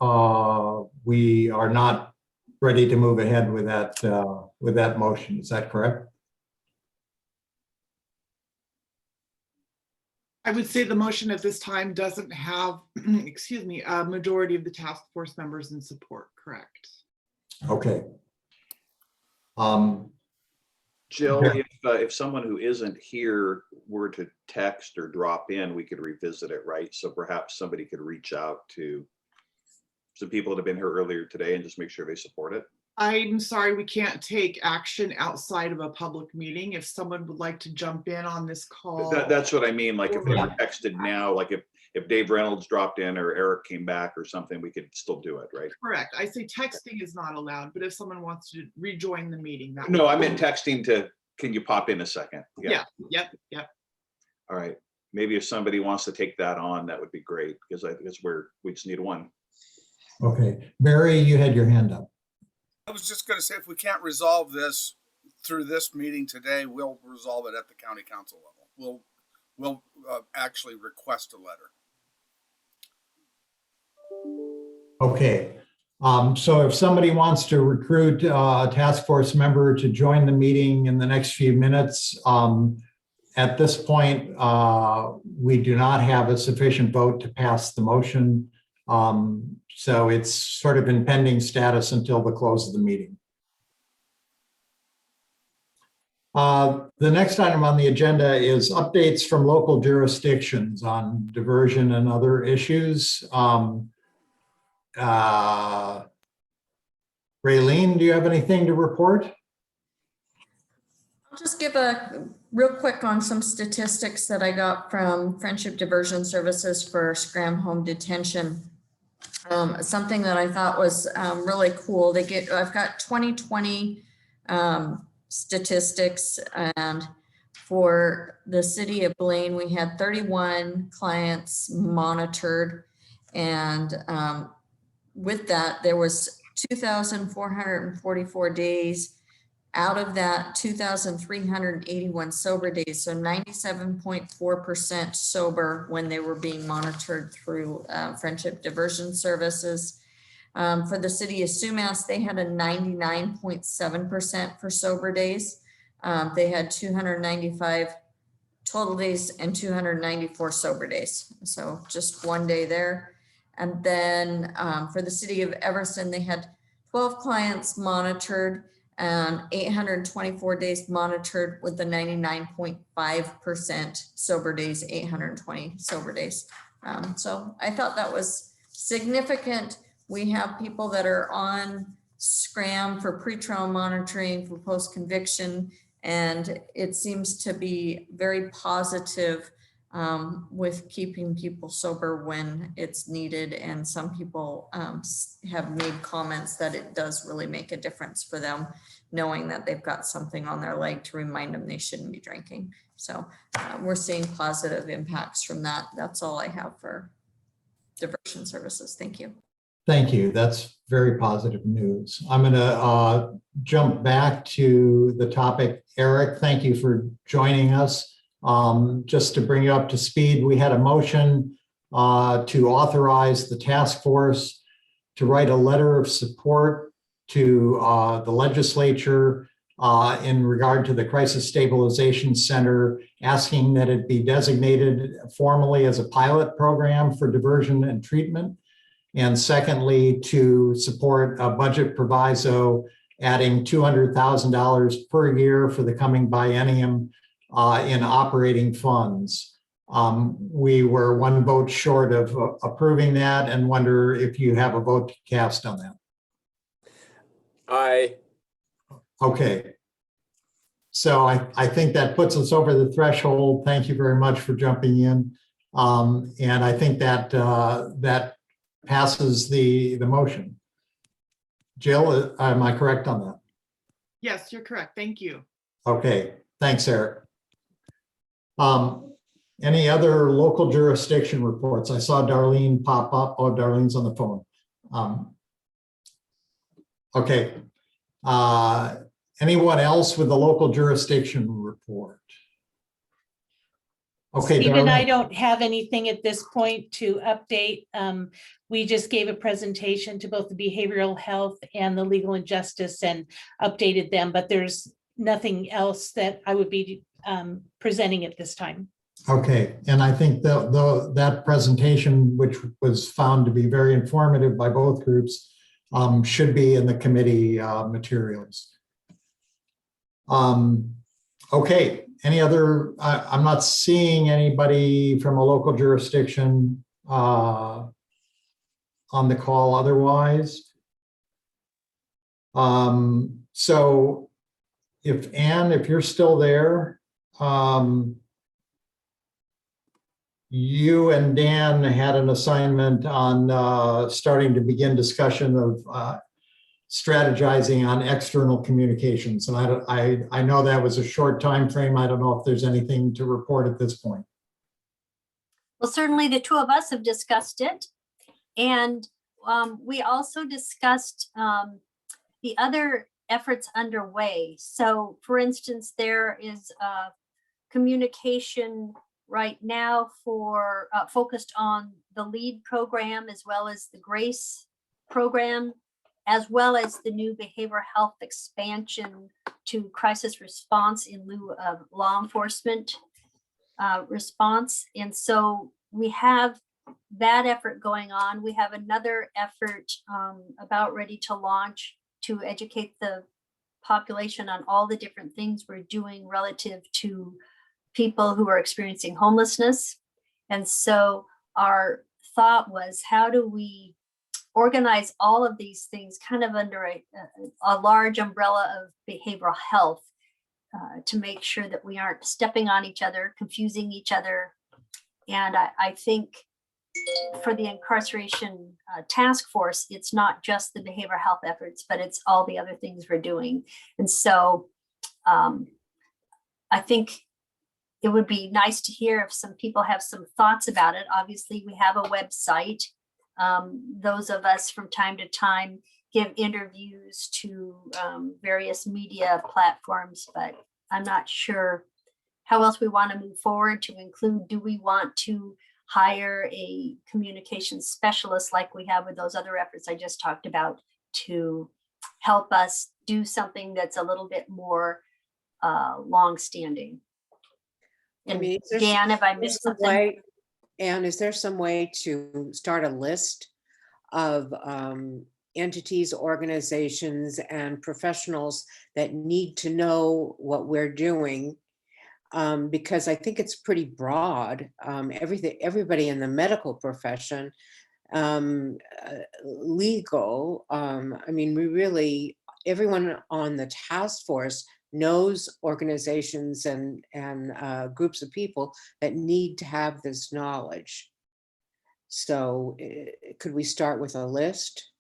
we are not ready to move ahead with that motion. Is that correct? I would say the motion at this time doesn't have, excuse me, a majority of the task force members in support, correct? Okay. Jill, Yeah. if someone who isn't here were to text or drop in, we could revisit it, right? So perhaps somebody could reach out to some people that have been here earlier today and just make sure they support it. I'm sorry, we can't take action outside of a public meeting. If someone would like to jump in on this call. That's what I mean. Like if they Yeah. were texted now, like if Dave Reynolds dropped in or Eric came back or something, we could still do it, right? Correct. I say texting is not allowed, but if someone wants to rejoin the meeting, that. No, I meant texting to, can you pop in a second? Yeah, yep. All right. Maybe if somebody wants to take that on, that would be great, because I think it's where we just need one. Okay, Barry, you had your hand up. I was just going to say, if we can't resolve this through this meeting today, we'll resolve it at the county council level. We'll actually request a letter. Okay, so if somebody wants to recruit a task force member to join the meeting in the next few minutes, at this point, we do not have a sufficient vote to pass the motion. So it's sort of in pending status until the close of the meeting. The next item on the agenda is updates from local jurisdictions on diversion and other issues. Raylene, do you have anything to report? I'll just give a real quick on some statistics that I got from Friendship Diversion Services for Scram Home Detention. Something that I thought was really cool. I've got 2020 statistics, and for the city of Blaine, we had 31 clients monitored, and with that, there was 2,444 days. Out of that, 2,381 sober days, so 97.4% sober when they were being monitored through Friendship Diversion Services. For the city of Sumas, they had a 99.7% for sober days. They had 295 total days and 294 sober days, so just one day there. And then for the city of Everson, they had 12 clients monitored and 824 days monitored with the 99.5% sober days, 820 sober days. So I thought that was significant. We have people that are on Scram for pretrial monitoring for post-conviction, and it seems to be very positive with keeping people sober when it's needed. And some people have made comments that it does really make a difference for them, knowing that they've got something on their leg to remind them they shouldn't be drinking. So we're seeing positive impacts from that. That's all I have for diversion services. Thank you. Thank you. That's very positive news. I'm going to jump back to the topic. Eric, thank you for joining us. Just to bring you up to speed, we had a motion to authorize the task force to write a letter of support to the legislature in regard to the Crisis Stabilization Center, asking that it be designated formally as a pilot program for diversion and treatment. And secondly, to support a budget proviso, adding $200,000 per year for the coming biennium in operating funds. We were one vote short of approving that, and wonder if you have a vote to cast on that. Aye. Okay. So I think that puts us over the threshold. Thank you very much for jumping in. And I think that that passes the motion. Jill, am I correct on that? Yes, you're correct. Thank you. Okay, thanks, Eric. Any other local jurisdiction reports? I saw Darlene pop up. Oh, Darlene's on the phone. Okay. Anyone else with the local jurisdiction report? Okay, Stephen, I Darlene. don't have anything at this point to update. We just gave a presentation to both the behavioral health and the legal and justice and updated them, but there's nothing else that I would be presenting at this time. Okay, and I think that presentation, which was found to be very informative by both groups, should be in the committee materials. Okay, any other, I'm not seeing anybody from a local jurisdiction on the call otherwise. So if Anne, if you're still there, you and Dan had an assignment on starting to begin discussion of strategizing on external communications. And I know that was a short time frame. I don't know if there's anything to report at this point. Well, certainly the two of us have discussed it. And we also discussed the other efforts underway. So for instance, there is communication right now for focused on the LEAD program, as well as the GRACE program, as well as the new behavioral health expansion to crisis response in lieu of law enforcement response. And so we have that effort going on. We have another effort about ready to launch to educate the population on all the different things we're doing relative to people who are experiencing homelessness. And so our thought was, how do we organize all of these things kind of under a large umbrella of behavioral health to make sure that we aren't stepping on each other, confusing each other. And I think for the incarceration task force, it's not just the behavioral health efforts, but it's all the other things we're doing. And so I think it would be nice to hear if some people have some thoughts about it. Obviously, we have a website. Those of us from time to time give interviews to various media platforms, but I'm not sure how else we want to move forward to include. Do we want to hire a communications specialist like we have with those other efforts I just talked about to help us do something that's a little bit more long-standing? And Dan, have I missed something? And is there some way to start a list of entities, organizations, and professionals that need to know what we're doing? Because I think it's pretty broad. Everybody in the medical profession, legal. I mean, everyone on the task force knows organizations and groups of people that need to have this knowledge. So could we start with a list?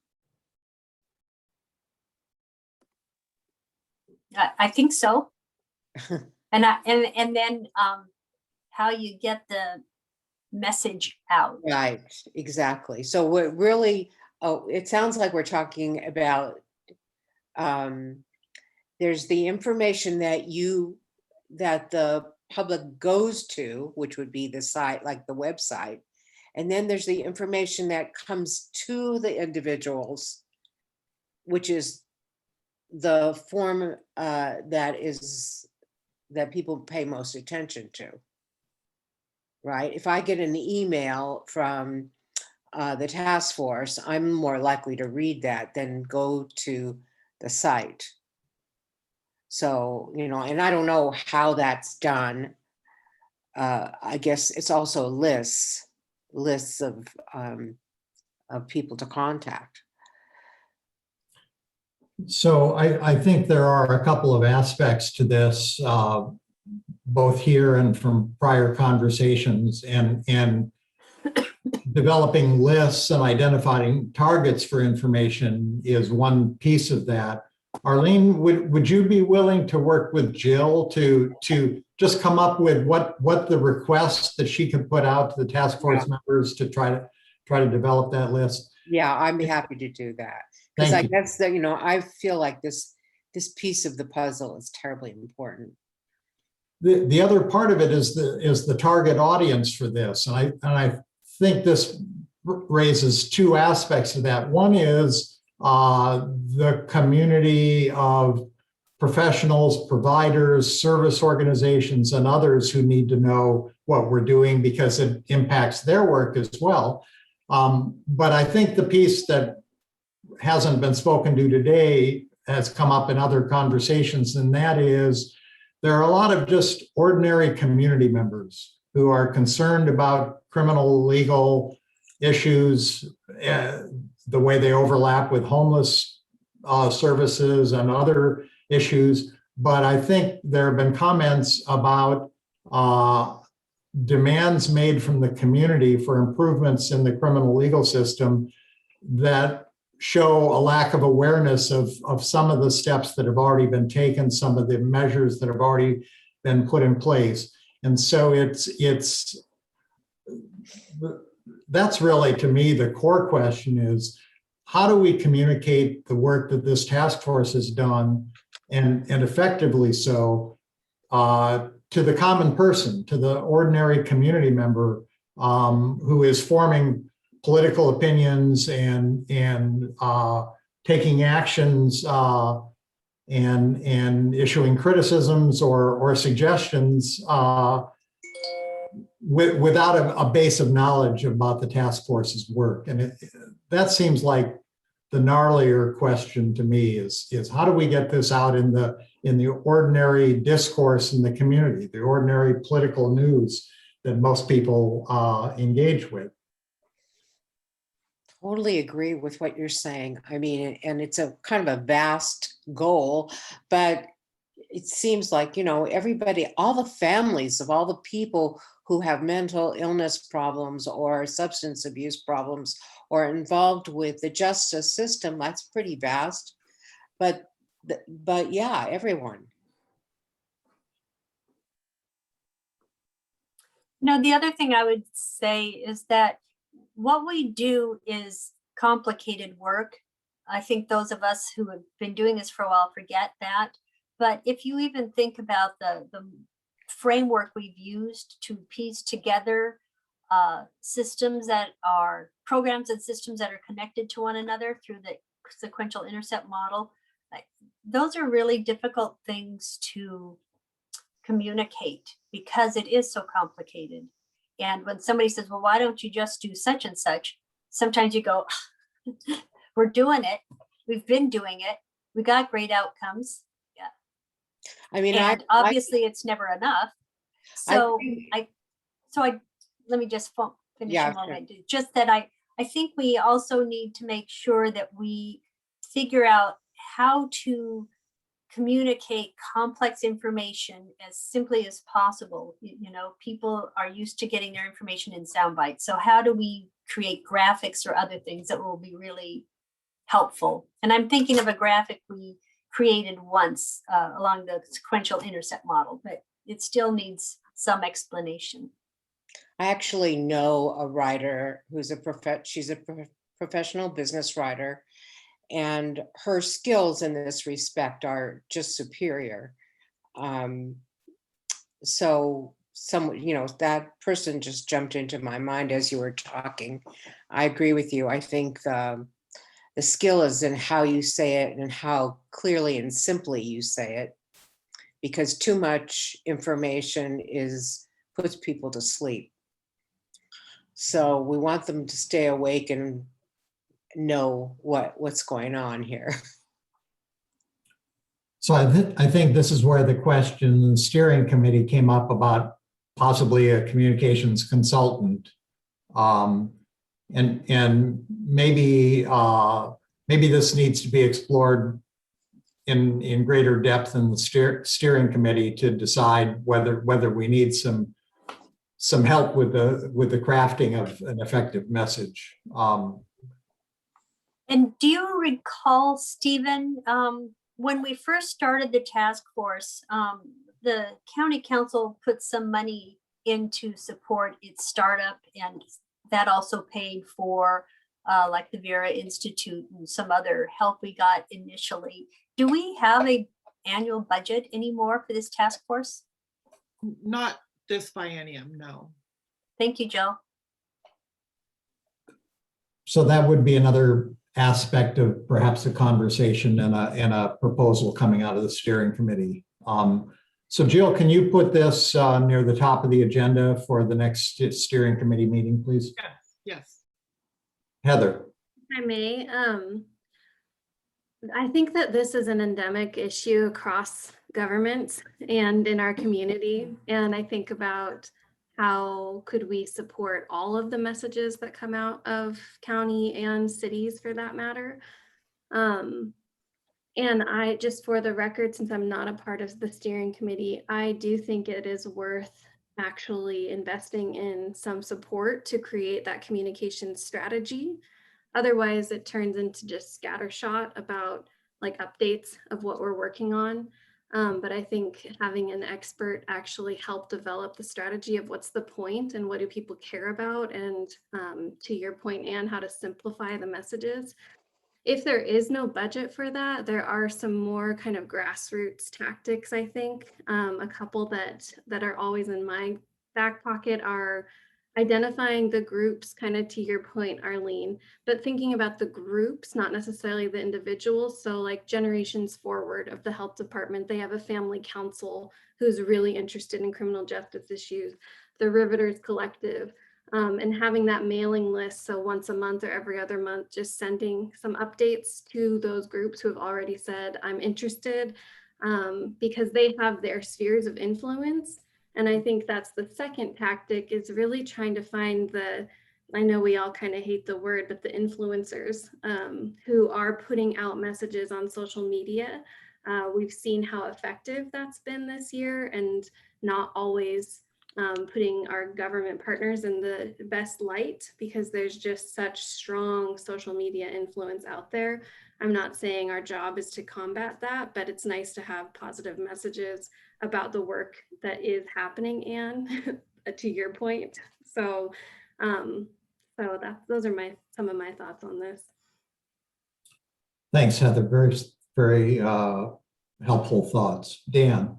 I think so. And then how you get the message out. Right, exactly. So we're really, it sounds like we're talking about there's the information that the public goes to, which would be the site, like the website. And then there's the information that comes to the individuals, which is the form that people pay most attention to, right? If I get an email from the task force, I'm more likely to read that than go to the site. So, and I don't know how that's done. I guess it's also lists of people to contact. So I think there are a couple of aspects to this, both here and from prior conversations, and developing lists and identifying targets for information is one piece of that. Arlene, would you be willing to work with Jill to just come up with what the requests that she could put out to the task force members to try to develop that list? Yeah, I'd be happy to do that. Because I guess that, I feel like this piece of the puzzle is terribly important. The other part of it is the target audience for this. And I think this raises two aspects of that. One is the community of professionals, providers, service organizations, and others who need to know what we're doing because it impacts their work as well. But I think the piece that hasn't been spoken to today has come up in other conversations, and that is there are a lot of just ordinary community members who are concerned about criminal legal issues, the way they overlap with homeless services and other issues. But I think there have been comments about demands made from the community for improvements in the criminal legal system that show a lack of awareness of some of the steps that have already been taken, some of the measures that have already been put in place. And so that's really, to me, the core question is, how do we communicate the work that this task force has done, and effectively so, to the common person, to the ordinary community member who is forming political opinions and taking actions and issuing criticisms or suggestions without a base of knowledge about the task force's work. And that seems like the gnarlier question to me is how do we get this out in the ordinary discourse in the community, the ordinary political news that most people engage with? Totally agree with what you're saying. I mean, and it's a kind of a vast goal, but it seems like, you know, everybody, all the families of all the people who have mental illness problems or substance abuse problems or involved with the justice system, that's pretty vast. But yeah, everyone. No, the other thing I would say is that what we do is complicated work. I think those of us who have been doing this for a while forget that. But if you even think about the framework we've used to piece together systems that are programs and systems that are connected to one another through the sequential intercept model, those are really difficult things to communicate because it is so complicated. And when somebody says, well, why don't you just do such and such? Sometimes you go, we're doing it. We've been doing it. We got great outcomes. Yeah. I mean, and obviously it's never enough. So let me just finish a moment. Sure. Just that I think we also need to make sure that we figure out how to communicate complex information as simply as possible. You know, people are used to getting their information in sound bites. So how do we create graphics or other things that will be really helpful? And I'm thinking of a graphic we created once along the sequential intercept model, but it still needs some explanation. I actually know a writer who's she's a professional business writer, and her skills in this respect are just superior. So that person just jumped into my mind as you were talking. I agree with you. I think the skill is in how you say it and how clearly and simply you say it, because too much information puts people to sleep. So we want them to stay awake and know what's going on here. So I think this is where the question in the steering committee came up about possibly a communications consultant. And maybe this needs to be explored in greater depth in the steering committee to decide whether we need some help with the crafting of an effective message. And do you recall, Stephen, when we first started the task force, the county council put some money in to support its startup, and that also paid for like the Vera Institute and some other help we got initially. Do we have an annual budget anymore for this task force? Not this biennium, no. Thank you, Jill. So that would be another aspect of perhaps a conversation and a proposal coming out of the steering committee. So Jill, can you put this near the top of the agenda for the next steering committee meeting, please? Yes. Heather. If I may, I think that this is an endemic issue across government and in our community. And I think about how could we support all of the messages that come out of county and cities for that matter. And I, just for the record, since I'm not a part of the steering committee, I do think it is worth actually investing in some support to create that communication strategy. Otherwise, it turns into just scattershot about like updates of what we're working on. But I think having an expert actually help develop the strategy of what's the point and what do people care about, and to your point, Anne, how to simplify the messages. If there is no budget for that, there are some more kind of grassroots tactics, I think. A couple that are always in my back pocket are identifying the groups, kind of to your point, Arlene, but thinking about the groups, not necessarily the individuals. So like Generations Forward of the health department, they have a family council who's really interested in criminal justice issues. The Riveters Collective, and having that mailing list. So once a month or every other month, just sending some updates to those groups who have already said, I'm interested, because they have their spheres of influence. And I think that's the second tactic, is really trying to find the, I know we all kind of hate the word, but the influencers who are putting out messages on social media. We've seen how effective that's been this year, and not always putting our government partners in the best light, because there's just such strong social media influence out there. I'm not saying our job is to combat that, but it's nice to have positive messages about the work that is happening, Anne, to your point. So, those are some of my thoughts on this. Thanks, Heather. Very, very helpful thoughts. Dan.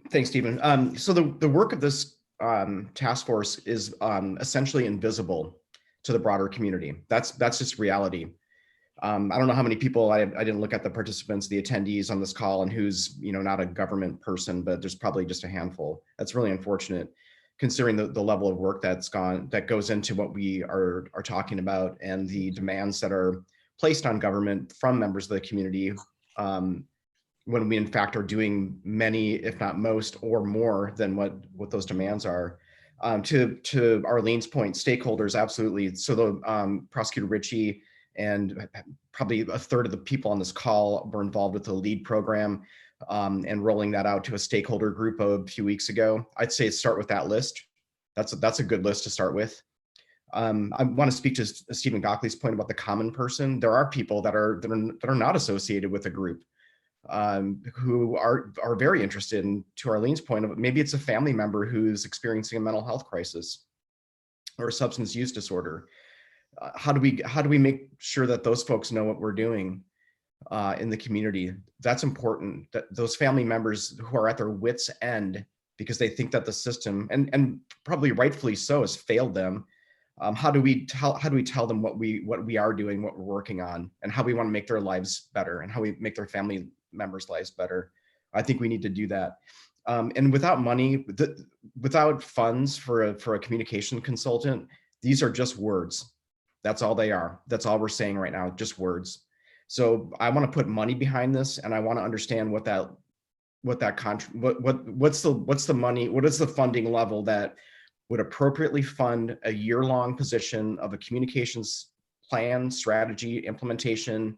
Thanks, Stephen. So the work of this task force is essentially invisible to the broader community. That's just reality. I don't know how many people, I didn't look at the participants, the attendees on this call, and who's not a government person, but there's probably just a handful. That's really unfortunate, considering the level of work that goes into what we are talking about, and the demands that are placed on government from members of the community, when we in fact are doing many, if not most, or more than what those demands are. To Arlene's point, stakeholders, absolutely. So the Prosecutor Ritchie and probably a third of the people on this call were involved with the LEAD program, and rolling that out to a stakeholder group a few weeks ago. I'd say start with that list. That's a good list to start with. I want to speak to Stephen Gockley's point about the common person. There are people that are not associated with a group, who are very interested in, to Arlene's point, of maybe it's a family member who's experiencing a mental health crisis or a substance use disorder. How do we make sure that those folks know what we're doing in the community? That's important, that those family members who are at their wits' end because they think that the system, and probably rightfully so, has failed them. How do we tell them what we are doing, what we're working on, and how we want to make their lives better, and how we make their family members' lives better? I think we need to do that. And without money, without funds for a communication consultant, these are just words. That's all they are. That's all we're saying right now, just words. So I want to put money behind this, and I want to understand what's the money, what is the funding level that would appropriately fund a year-long position of a communications plan, strategy, implementation,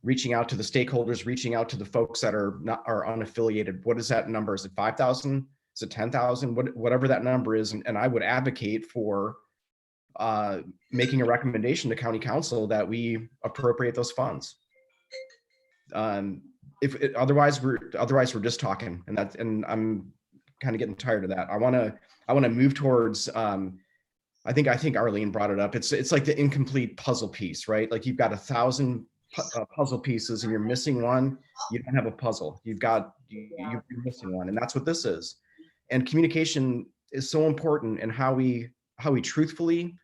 reaching out to the stakeholders, reaching out to the folks that are unaffiliated. What is that number? Is it 5,000? Is it 10,000? Whatever that number is. And I would advocate for making a recommendation to county council that we appropriate those funds. Otherwise we're just talking, and I'm kind of getting tired of that. I want to move towards, I think Arlene brought it up. It's like the incomplete puzzle piece, right? Like you've got 1,000 puzzle pieces and you're missing one. You don't have a puzzle. You're missing one, and that's what this is. And communication is so important in how we truthfully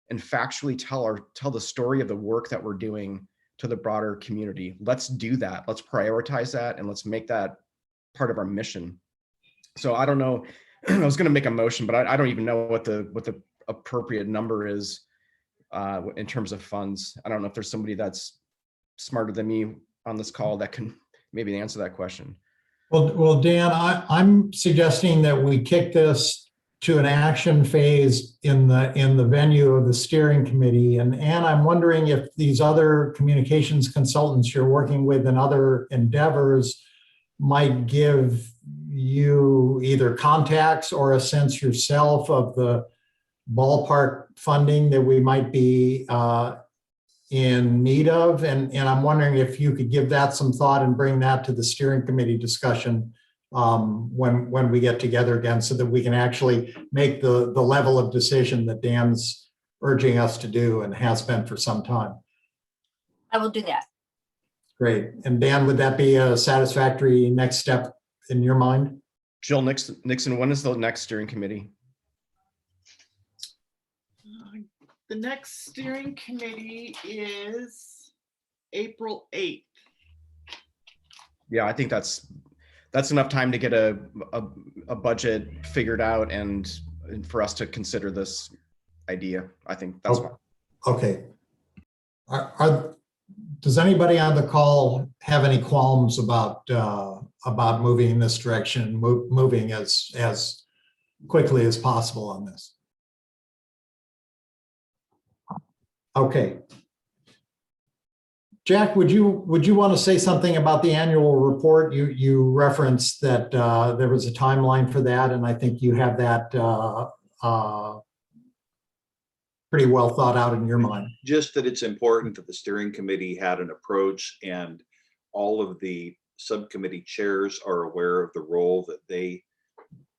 and factually tell the story of the work that we're doing to the broader community. Let's do that. Let's prioritize that, and let's make that part of our mission. So I don't know, I was going to make a motion, but I don't even know what the appropriate number is in terms of funds. I don't know if there's somebody that's smarter than me on this call that can maybe answer that question. Well, Dan, I'm suggesting that we kick this to an action phase in the venue of the steering committee. And Ann, I'm wondering if these other communications consultants you're working with in other endeavors might give you either contacts or a sense yourself of the ballpark funding that we might be in need of. And I'm wondering if you could give that some thought and bring that to the steering committee discussion when we get together again, so that we can actually make the level of decision that Dan's urging us to do and has been for some time. I will do that. Great. And Dan, would that be a satisfactory next step in your mind? Jill Nixon, when is the next steering committee? The next steering committee is April 8th. Yeah, I think that's enough time to get a budget figured out and for us to consider this idea. I think that's fine. Okay. Does anybody on the call have any qualms about moving in this direction, moving as quickly as possible on this? Okay. Jack, would you want to say something about the annual report? You referenced that there was a timeline for that, and I think you have that pretty well thought out in your mind. Just that it's important that the steering committee had an approach, and all of the subcommittee chairs are aware of the role that they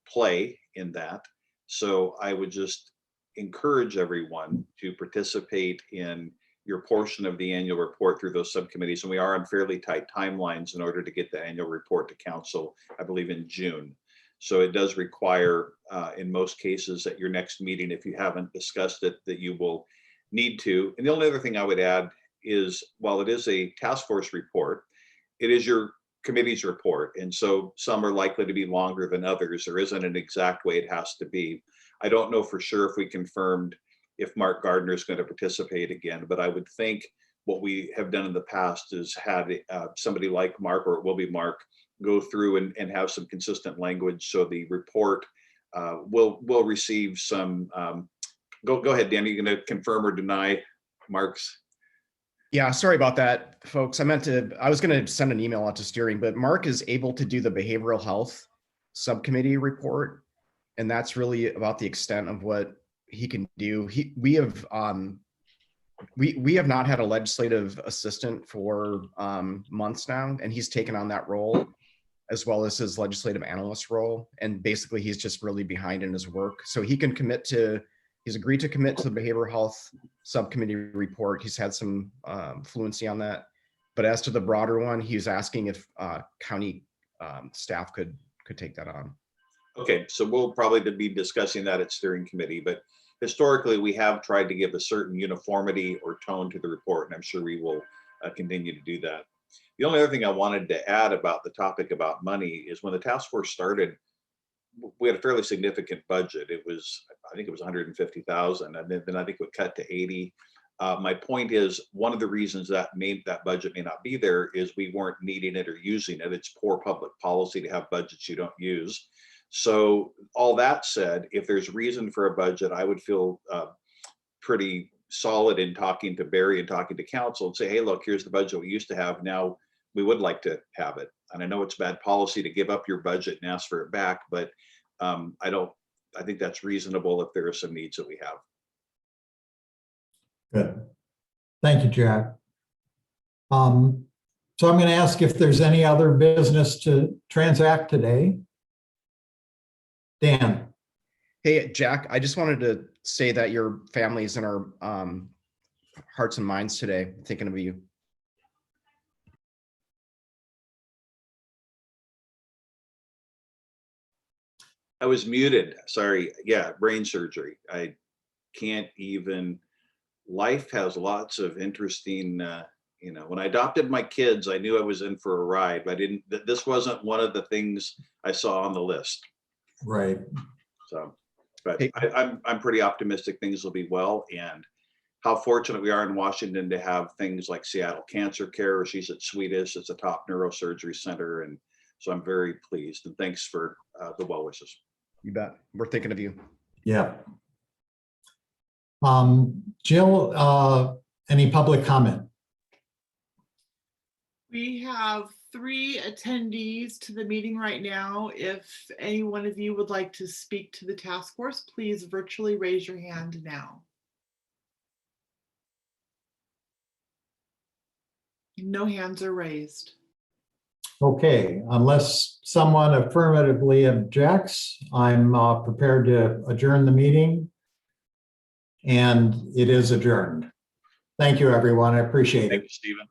play in that. So I would just encourage everyone to participate in your portion of the annual report through those subcommittees. And we are on fairly tight timelines in order to get the annual report to council, I believe in June. So it does require, in most cases at your next meeting, if you haven't discussed it, that you will need to. And the only other thing I would add is, while it is a task force report, it is your committee's report. And so some are likely to be longer than others. There isn't an exact way it has to be. I don't know for sure if we confirmed if Mark Gardner is going to participate again, but I would think what we have done in the past is had somebody like Mark, or it will be Mark, go through and have some consistent language. So the report will receive some, go ahead, Dan, are you going to confirm or deny Mark's? Yeah, sorry about that, folks. I was going to send an email out to steering, but Mark is able to do the behavioral health subcommittee report. And that's really about the extent of what he can do. We have not had a legislative assistant for months now, and he's taken on that role, as well as his legislative analyst role. And basically he's just really behind in his work. So he can he's agreed to commit to the behavioral health subcommittee report. He's had some fluency on that. But as to the broader one, he's asking if county staff could take that on. Okay, so we'll probably be discussing that at steering committee, but historically we have tried to give a certain uniformity or tone to the report, and I'm sure we will continue to do that. The only other thing I wanted to add about the topic about money is, when the task force started, we had a fairly significant budget. I think it was 150,000, and then I think it would cut to 80. My point is, one of the reasons that budget may not be there is we weren't needing it or using it. It's poor public policy to have budgets you don't use. So all that said, if there's reason for a budget, I would feel pretty solid in talking to Barry and talking to council and say, hey, look, here's the budget we used to have. Now we would like to have it. And I know it's bad policy to give up your budget and ask for it back, but I think that's reasonable if there are some needs that we have. Good. Thank you, Jack. So I'm going to ask if there's any other business to transact today. Dan. Hey, Jack, I just wanted to say that your family's in our hearts and minds today, thinking of you. I was muted. Sorry. Yeah, brain surgery. I can't even. Life has lots of interesting, when I adopted my kids, I knew I was in for a ride, but this wasn't one of the things I saw on the list. Right. So, but I'm pretty optimistic things will be well, and how fortunate we are in Washington to have things like Seattle Cancer Care. She's at Swedish. It's a top neurosurgery center. And so I'm very pleased, and thanks for the well wishes. You bet. We're thinking of you. Yeah. Jill, any public comment? We have 3 attendees to the meeting right now. If any one of you would like to speak to the task force, please virtually raise your hand now. No hands are raised. Okay, unless someone affirmatively objects, I'm prepared to adjourn the meeting. And it is adjourned. Thank you, everyone. I appreciate it. Thank you, Stephen.